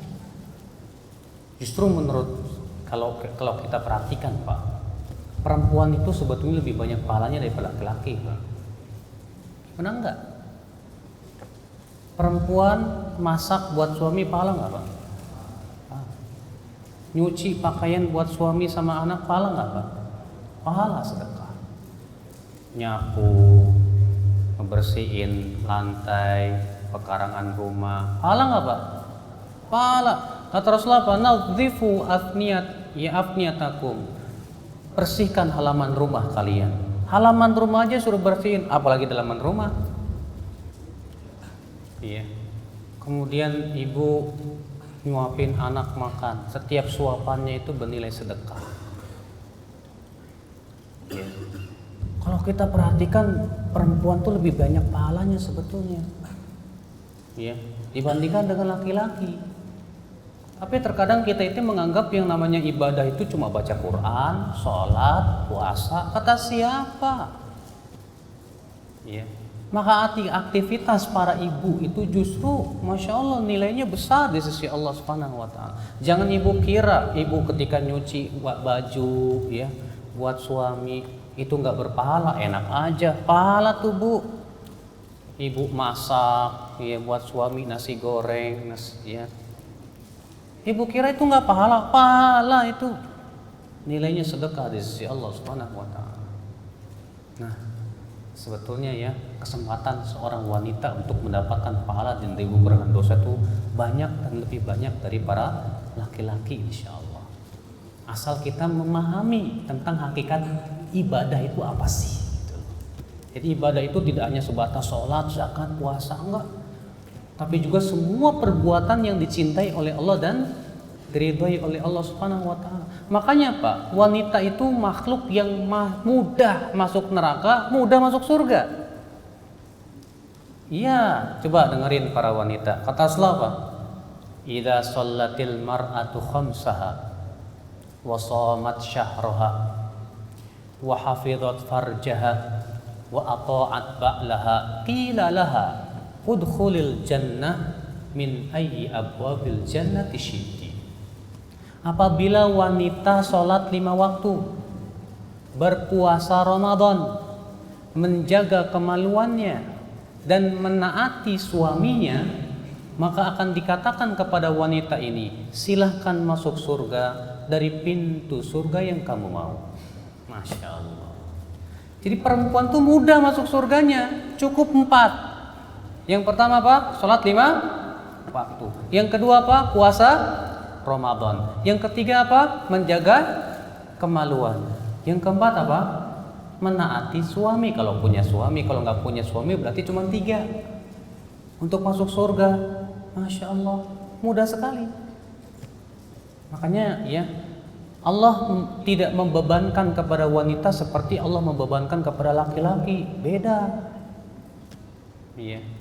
Justru menurut kalau kita perhatikan Pak, perempuan itu sebetulnya lebih banyak pahalanya daripada laki-laki Pak. Benar nggak? Perempuan masak buat suami pahala nggak Pak? Nyuci pakaian buat suami sama anak pahala nggak Pak? Pahala sedekah. Nyapu, ngebersihin lantai, pekarangan rumah, pahala nggak Pak? Pahala. Kata Rasulullah apa? Nadzifu afniyatakum. Bersihkan halaman rumah kalian. Halaman rumah aja suruh bersihin, apalagi halaman rumah. Iya. Kemudian ibu nyuapin anak makan, setiap suapannya itu bernilai sedekah. Ya. Kalau kita perhatikan, perempuan tuh lebih banyak pahalanya sebetulnya, ya, dibandingkan dengan laki-laki. Tapi terkadang kita itu menganggap yang namanya ibadah itu cuma baca Quran, sholat, puasa. Kata siapa? Ya. Maka aktivitas para ibu itu justru Masya Allah nilainya besar di sisi Allah Subhanahu Wa Taala. Jangan ibu kira ibu ketika nyuci buat baju, ya, buat suami itu nggak berpahala. Enak aja, pahala tuh Bu. Ibu masak, ya, buat suami nasi goreng, ya. Ibu kira itu nggak pahala, pahala itu nilainya sedekah di sisi Allah Subhanahu Wa Taala. Nah, sebetulnya ya kesempatan seorang wanita untuk mendapatkan pahala dan digugurkan dosa itu banyak dan lebih banyak dari para laki-laki insya Allah. Asal kita memahami tentang hakikat ibadah itu apa sih. Jadi ibadah itu tidak hanya sebatas sholat, zakat, puasa, enggak. Tapi juga semua perbuatan yang dicintai oleh Allah dan diridhai oleh Allah Subhanahu Wa Taala. Makanya Pak, wanita itu makhluk yang mudah masuk neraka, mudah masuk surga. Iya, coba dengerin para wanita. Kata Rasulullah apa? Idza shallatil mar'atu khamsaha wa shamat syahraha wa hafizat farjaha wa ata'at ba'laha qila laha udkhulil jannah min ayyi abwabil jannati syi'ti. Apabila wanita sholat 5 waktu, berpuasa Ramadan, menjaga kemaluannya dan menaati suaminya, maka akan dikatakan kepada wanita ini, silahkan masuk surga dari pintu surga yang kamu mau. Masya Allah. Jadi perempuan tuh mudah masuk surganya, cukup 4. Yang pertama apa? Sholat 5 waktu. Yang kedua apa? Puasa Ramadan. Yang ketiga apa? Menjaga kemaluan. Yang keempat apa? Menaati suami kalau punya suami. Kalau nggak punya suami berarti cuma 3 untuk masuk surga. Masya Allah, mudah sekali. Makanya ya, Allah tidak membebankan kepada wanita seperti Allah membebankan kepada laki-laki. Beda. Iya.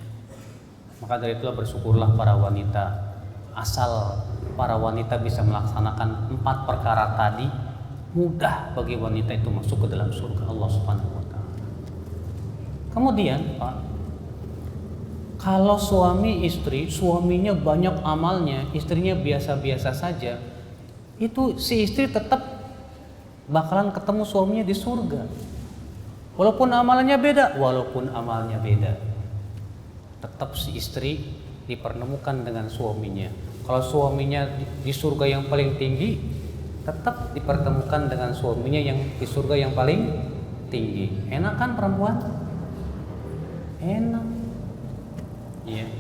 Maka dari itulah bersyukurlah para wanita. Asal para wanita bisa melaksanakan 4 perkara tadi, mudah bagi wanita itu masuk ke dalam surga Allah Subhanahu Wa Taala. Kemudian Pak, kalau suami istri, suaminya banyak amalnya, istrinya biasa-biasa saja, itu si istri tetap bakalan ketemu suaminya di surga. Walaupun amalnya beda, tetap si istri dipertemukan dengan suaminya. Kalau suaminya di surga yang paling tinggi, tetap dipertemukan dengan suaminya yang di surga yang paling tinggi. Enak kan perempuan? Enak. Iya.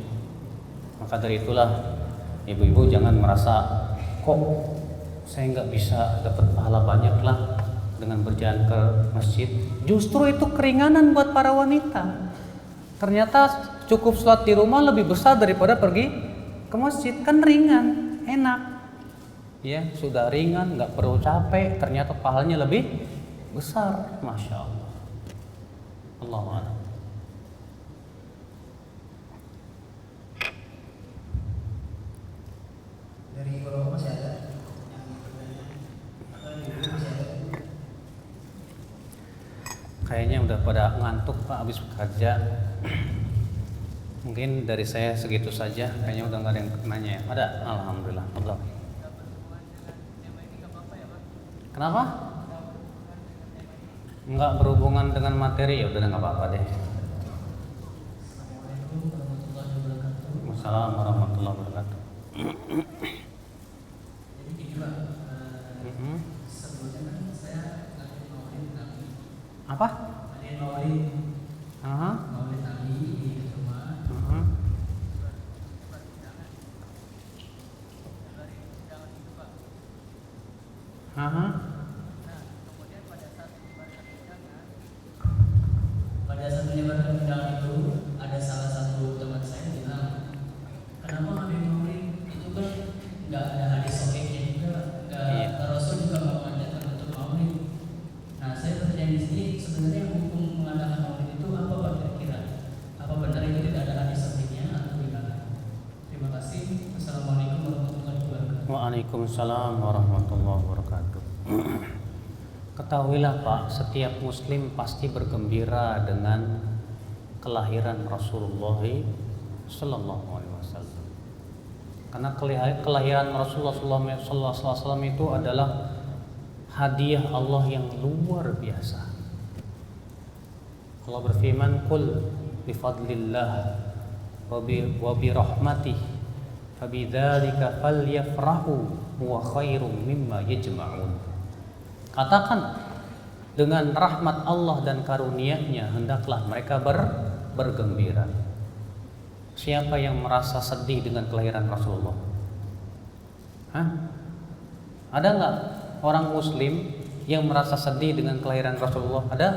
Maka dari itulah ibu-ibu jangan merasa kok saya nggak bisa dapat pahala banyak lah dengan berjalan ke masjid. Justru itu keringanan buat para wanita. Ternyata cukup sholat di rumah lebih besar daripada pergi ke masjid, kan ringan, enak. Ya, sudah ringan, nggak perlu capek, ternyata pahalanya lebih besar, Masya Allah. Allahu a'lam. Dari Bapak masih ada yang bertanya atau di Ibu masih ada? Kayaknya udah pada ngantuk Pak habis bekerja. Mungkin dari saya segitu saja. Kayaknya udah nggak ada yang nanya ya. Ada? Alhamdulillah. Allah. Kenapa? Nggak berhubungan dengan materi, ya udah nggak apa-apa deh. Assalamualaikum warahmatullahi wabarakatuh. Wassalamualaikum warahmatullahi wabarakatuh. Jadi gini Pak, sebelumnya kan saya ngadain maulid Nabi. Apa? Ngadain maulid Aha. maulid Nabi di rumah. Aha. Aha. Pada saat menyebarkan undangan itu, ada salah satu teman saya bilang, kenapa ngadain maulid? Itu kan nggak ada hadis sahihnya juga, Iya. nggak Rasul juga nggak mengajarkan untuk maulid. Nah, saya bertanya di sini, sebenarnya hukum mengadakan maulid itu apa Pak kira-kira? Apa benar itu tidak ada hadis sahihnya atau gimana? Terima kasih. Assalamualaikum warahmatullahi wabarakatuh. Waalaikumsalam warahmatullahi wabarakatuh. Ketahuilah Pak, setiap muslim pasti bergembira dengan kelahiran Rasulullah sallallahu alaihi wasallam. Karena kelahiran Rasulullah sallallahu alaihi wasallam itu adalah hadiah Allah yang luar biasa. Allah berfirman, "Qul bi fadlillah wa bi rahmatih fabidzalika falyafrahu huwa khairum mimma yajma'un." Katakan, dengan rahmat Allah dan karunia-Nya hendaklah mereka bergembira. Siapa yang merasa sedih dengan kelahiran Rasulullah? Hah? Ada nggak orang muslim yang merasa sedih dengan kelahiran Rasulullah? Ada?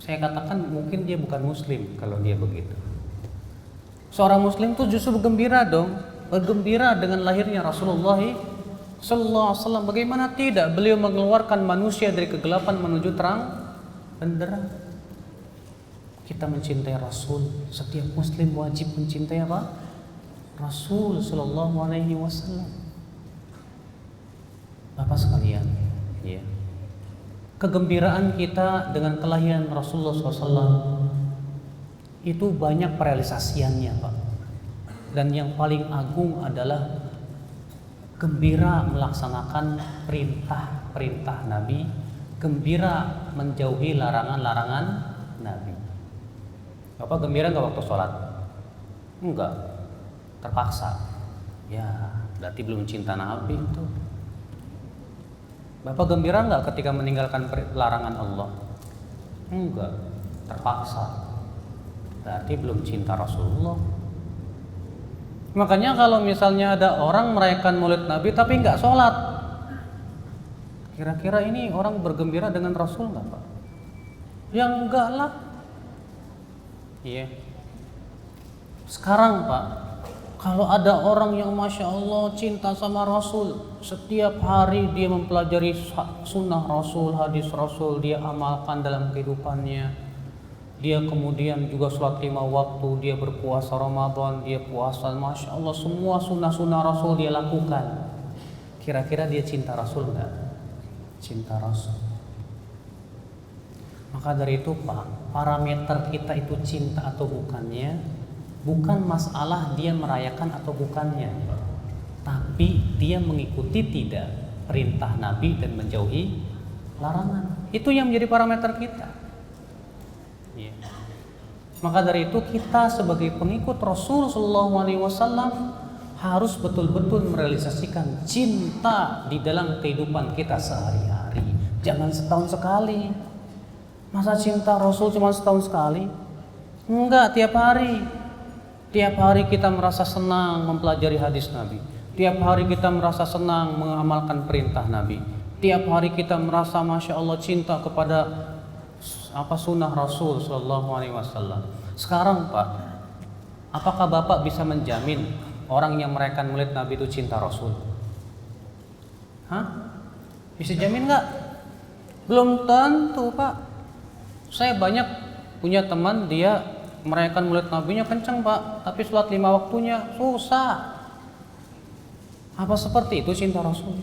Saya katakan mungkin dia bukan muslim kalau dia begitu. Seorang muslim tuh justru bergembira dong, bergembira dengan lahirnya Rasulullah sallallahu alaihi wasallam. Bagaimana tidak? Beliau mengeluarkan manusia dari kegelapan menuju terang benderang. Kita mencintai Rasul. Setiap muslim wajib mencintai apa? Rasul sallallahu alaihi wasallam. Bapak sekalian, ya. Kegembiraan kita dengan kelahiran Rasulullah SAW itu banyak realisasiannya, Pak. Dan yang paling agung adalah gembira melaksanakan perintah-perintah Nabi, gembira menjauhi larangan-larangan Nabi. Bapak gembira nggak waktu sholat? Enggak, terpaksa. Ya, berarti belum cinta Nabi itu. Bapak gembira nggak ketika meninggalkan larangan Allah? Enggak, terpaksa. Berarti belum cinta Rasulullah. Makanya kalau misalnya ada orang merayakan Maulid Nabi tapi nggak sholat, kira-kira ini orang bergembira dengan Rasul nggak, Pak? Ya enggak lah. Iya. Sekarang Pak, kalau ada orang yang Masya Allah cinta sama Rasul, setiap hari dia mempelajari sunnah Rasul, hadis Rasul, dia amalkan dalam kehidupannya. Dia kemudian juga sholat 5 waktu, dia berpuasa Ramadan, dia puasa, Masya Allah, semua sunnah-sunnah Rasul dia lakukan. Kira-kira dia cinta Rasul nggak? Cinta Rasul. Maka dari itu Pak, parameter kita itu cinta atau bukannya bukan masalah dia merayakan atau bukannya, tapi dia mengikuti tidak perintah Nabi dan menjauhi larangan. Itu yang menjadi parameter kita. Ya. Maka dari itu kita sebagai pengikut Rasul Sallallahu Alaihi Wasallam harus betul-betul merealisasikan cinta di dalam kehidupan kita sehari-hari. Jangan setahun sekali. Masa cinta Rasul cuma setahun sekali? Enggak, tiap hari. Tiap hari kita merasa senang mempelajari hadis Nabi. Tiap hari kita merasa senang mengamalkan perintah Nabi. Tiap hari kita merasa Masya Allah cinta kepada sunnah Rasul Sallallahu Alaihi Wasallam. Sekarang Pak, apakah Bapak bisa menjamin orang yang merayakan Maulid Nabi itu cinta Rasul? Hah? Bisa jamin nggak? Belum tentu Pak. Saya banyak punya teman, dia merayakan Maulid Nabinya kenceng Pak, tapi sholat 5 waktunya susah. Apa seperti itu cinta Rasul?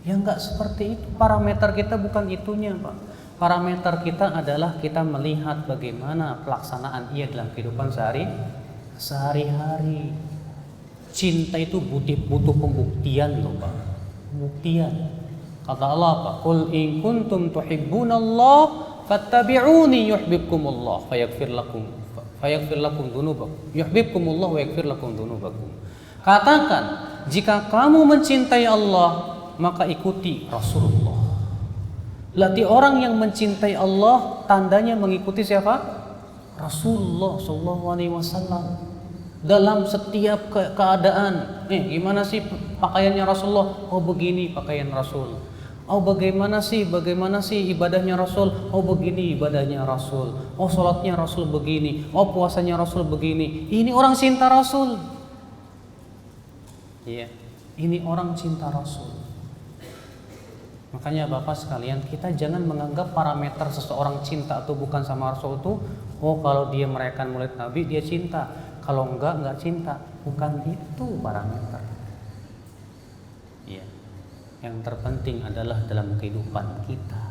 Ya enggak seperti itu. Parameter kita bukan itunya Pak. Parameter kita adalah kita melihat bagaimana pelaksanaan ia dalam kehidupan sehari-hari. Cinta itu butuh pembuktian loh Pak. Pembuktian. Kata Allah Pak, "Qul in kuntum tuhibbunallah fattabi'uni yuhibbukumullah fayaghfir lakum dzunubakum. Yuhibbukumullah wa yaghfir lakum dzunubakum." Katakan, jika kamu mencintai Allah, maka ikuti Rasulullah. Berarti orang yang mencintai Allah tandanya mengikuti siapa? Rasulullah sallallahu alaihi wasallam. Dalam setiap keadaan. Gimana sih pakaiannya Rasulullah? Oh begini pakaian Rasul. Oh bagaimana sih ibadahnya Rasul? Oh begini ibadahnya Rasul. Oh sholatnya Rasul begini. Oh puasanya Rasul begini. Ini orang cinta Rasul. Iya, ini orang cinta Rasul. Makanya Bapak sekalian, kita jangan menganggap parameter seseorang cinta atau bukan sama Rasul itu, oh kalau dia merayakan Maulid Nabi dia cinta, kalau enggak cinta. Bukan itu parameter. Iya. Yang terpenting adalah dalam kehidupan kita,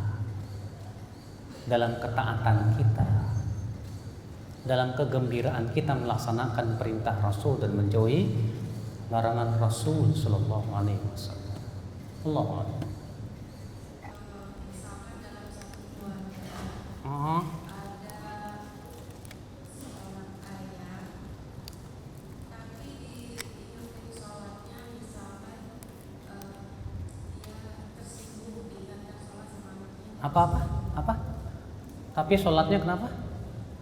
dalam ketaatan kita, dalam kegembiraan kita melaksanakan perintah Rasul dan menjauhi larangan Rasul sallallahu alaihi wasallam. Allahu akbar. Misalkan dalam satu keluarga Oh. ada seorang ayah, tapi di sholatnya misalkan dia tersinggung diingatkan sholat sama anaknya. Apa? Tapi sholatnya kenapa?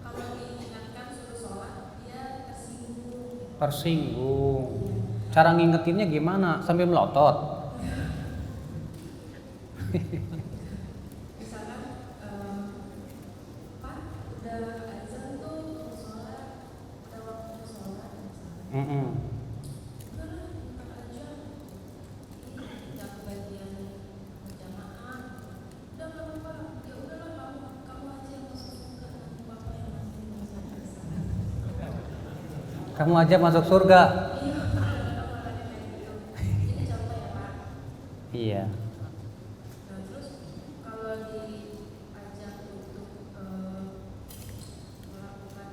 Kalau diingatkan suruh sholat, dia tersinggung. Tersinggung. Cara ngingetinnya gimana? Sambil melotot. Misalkan Pak udah azan tuh mau sholat, udah waktunya sholat misalkan. Udahlah bukan aja, ini nggak kebagian berjamaah. Udah nggak apa-apa, ya udahlah kamu aja yang masuk surga, nanti bapak yang nanti masuk surga. Kamu aja masuk surga. Iya, ada orang yang kayak gitu. Ini contoh ya Pak. Iya. Nah terus kalau diajak untuk melakukan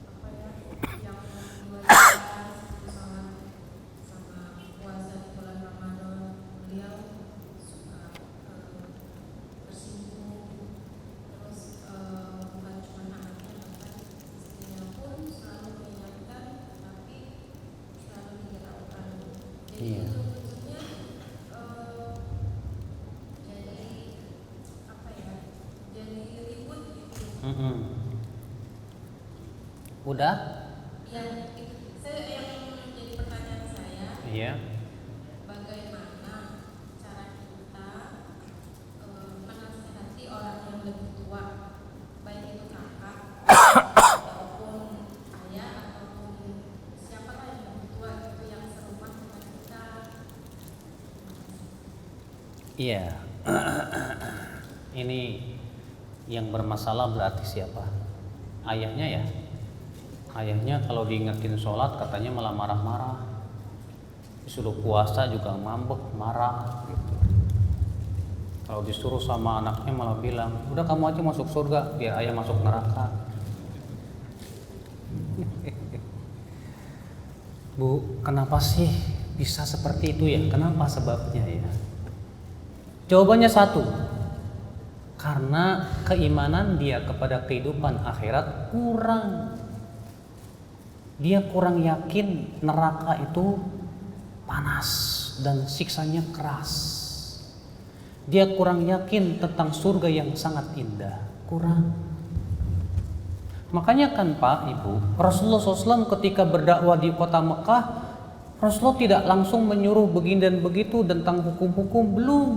apa ya yang diwajibkan misalnya sama puasa di bulan Ramadan, beliau suka tersinggung. Terus bukan cuma anaknya, bahkan istrinya pun selalu mengingatkan, tapi selalu dihiraukan. Jadi Iya. ujung-ujungnya jadi apa ya? Jadi ribut gitu. Udah? Yang jadi pertanyaan saya, Iya. bagaimana cara kita menasihati orang yang lebih tua, baik itu kakak ataupun ayah ataupun siapalah yang lebih tua itu yang serumah dengan kita. Iya. Ini yang bermasalah berarti siapa? Ayahnya ya. Ayahnya kalau diingetin sholat katanya malah marah-marah. Disuruh puasa juga ngambek, marah gitu. Kalau disuruh sama anaknya malah bilang, udah kamu aja masuk surga biar ayah masuk neraka. Bu, kenapa sih bisa seperti itu ya? Kenapa sebabnya ya? Jawabannya satu, karena keimanan dia kepada kehidupan akhirat kurang. Dia kurang yakin neraka itu panas dan siksanya keras. Dia kurang yakin tentang surga yang sangat indah. Kurang. Makanya kan Pak, Ibu, Rasulullah SAW ketika berdakwah di kota Mekah, Rasulullah tidak langsung menyuruh begini dan begitu tentang hukum-hukum, belum.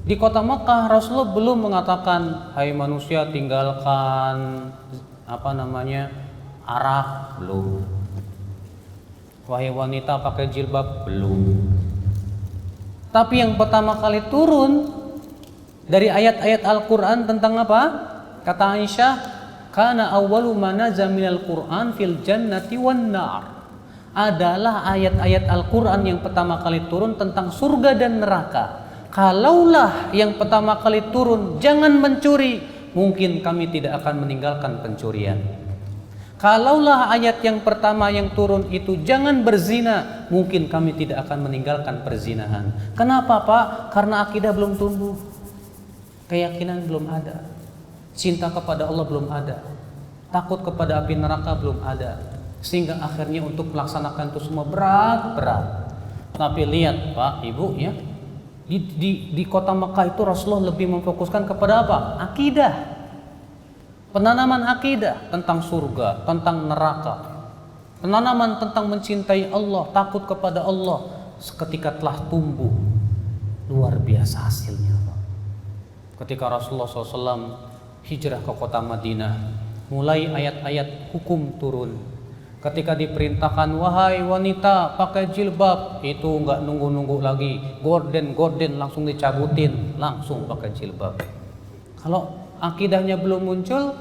Di kota Mekah Rasulullah belum mengatakan, hai manusia tinggalkan arak, belum. Wahai wanita pakai jilbab, belum. Tapi yang pertama kali turun Dari ayat-ayat Al-Quran tentang apa? Kata Aisyah, kana awwalu ma nazala minal Qur'an fil jannati wan nar. Adalah ayat-ayat Al-Quran yang pertama kali turun tentang surga dan neraka. Kalaulah yang pertama kali turun jangan mencuri, mungkin kami tidak akan meninggalkan pencurian. Kalaulah ayat yang pertama yang turun itu jangan berzina, mungkin kami tidak akan meninggalkan perzinahan. Kenapa Pak? Karena akidah belum tumbuh, keyakinan belum ada, cinta kepada Allah belum ada, takut kepada api neraka belum ada, sehingga akhirnya untuk melaksanakan itu semua berat. Tapi lihat Pak, Ibu ya, di kota Mekah itu Rasulullah lebih memfokuskan kepada apa? Akidah. Penanaman akidah tentang surga, tentang neraka, penanaman tentang mencintai Allah, takut kepada Allah, seketika telah tumbuh, luar biasa hasilnya. Ketika Rasulullah SAW hijrah ke kota Madinah, mulai ayat-ayat hukum turun. Ketika diperintahkan, wahai wanita pakai jilbab, itu nggak nunggu-nunggu lagi, gorden langsung dicabutin, langsung pakai jilbab. Kalau akidahnya belum muncul,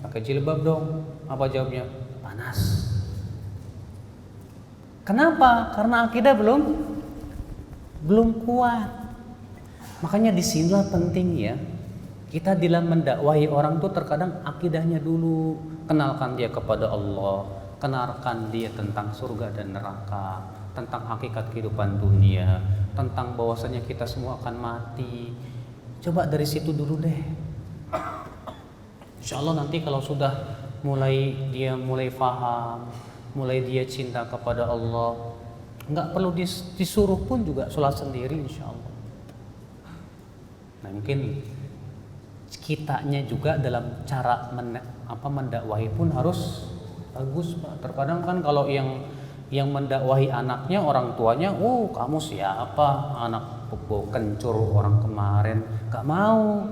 pakai jilbab dong. Apa jawabnya? Panas. Kenapa? Karena akidah belum kuat. Makanya disinilah penting ya, kita dalam mendakwahi orang tuh terkadang akidahnya dulu. Kenalkan dia kepada Allah, kenalkan dia tentang surga dan neraka, tentang hakikat kehidupan dunia, tentang bahwasanya kita semua akan mati. Coba dari situ dulu deh. Insya Allah nanti kalau sudah mulai paham, mulai dia cinta kepada Allah, nggak perlu disuruh pun juga sholat sendiri insya Allah. Nah mungkin kitanya juga dalam cara mendakwahi pun harus bagus Pak. Terkadang kan kalau yang mendakwahi anaknya orang tuanya, kamu siapa, anak bau kencur orang kemarin, gak mau.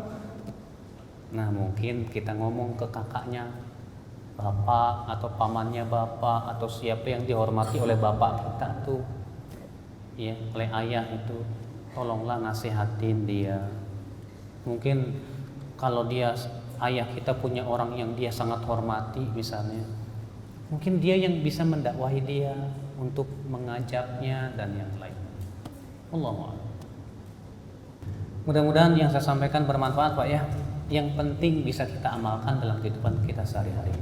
Nah mungkin kita ngomong ke kakaknya, bapak atau pamannya bapak atau siapa yang dihormati oleh bapak kita tuh, ya oleh ayah itu, tolonglah nasihatin dia. Mungkin kalau dia ayah kita punya orang yang dia sangat hormati misalnya, mungkin dia yang bisa mendakwahi dia untuk mengajaknya dan yang lain. Allahu a'lam. Mudah-mudahan yang saya sampaikan bermanfaat Pak ya. Yang penting bisa kita amalkan dalam kehidupan kita sehari-hari.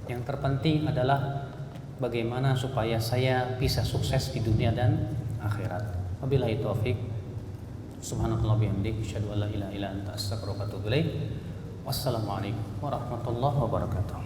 Yang terpenting adalah bagaimana supaya saya bisa sukses di dunia dan akhirat. Wabillahi taufik. Subhanallahi bihamdihi, asyhadu an la ilaha illa anta, astaghfiruka wa atubu ilaik. Wassalamualaikum warahmatullahi wabarakatuh.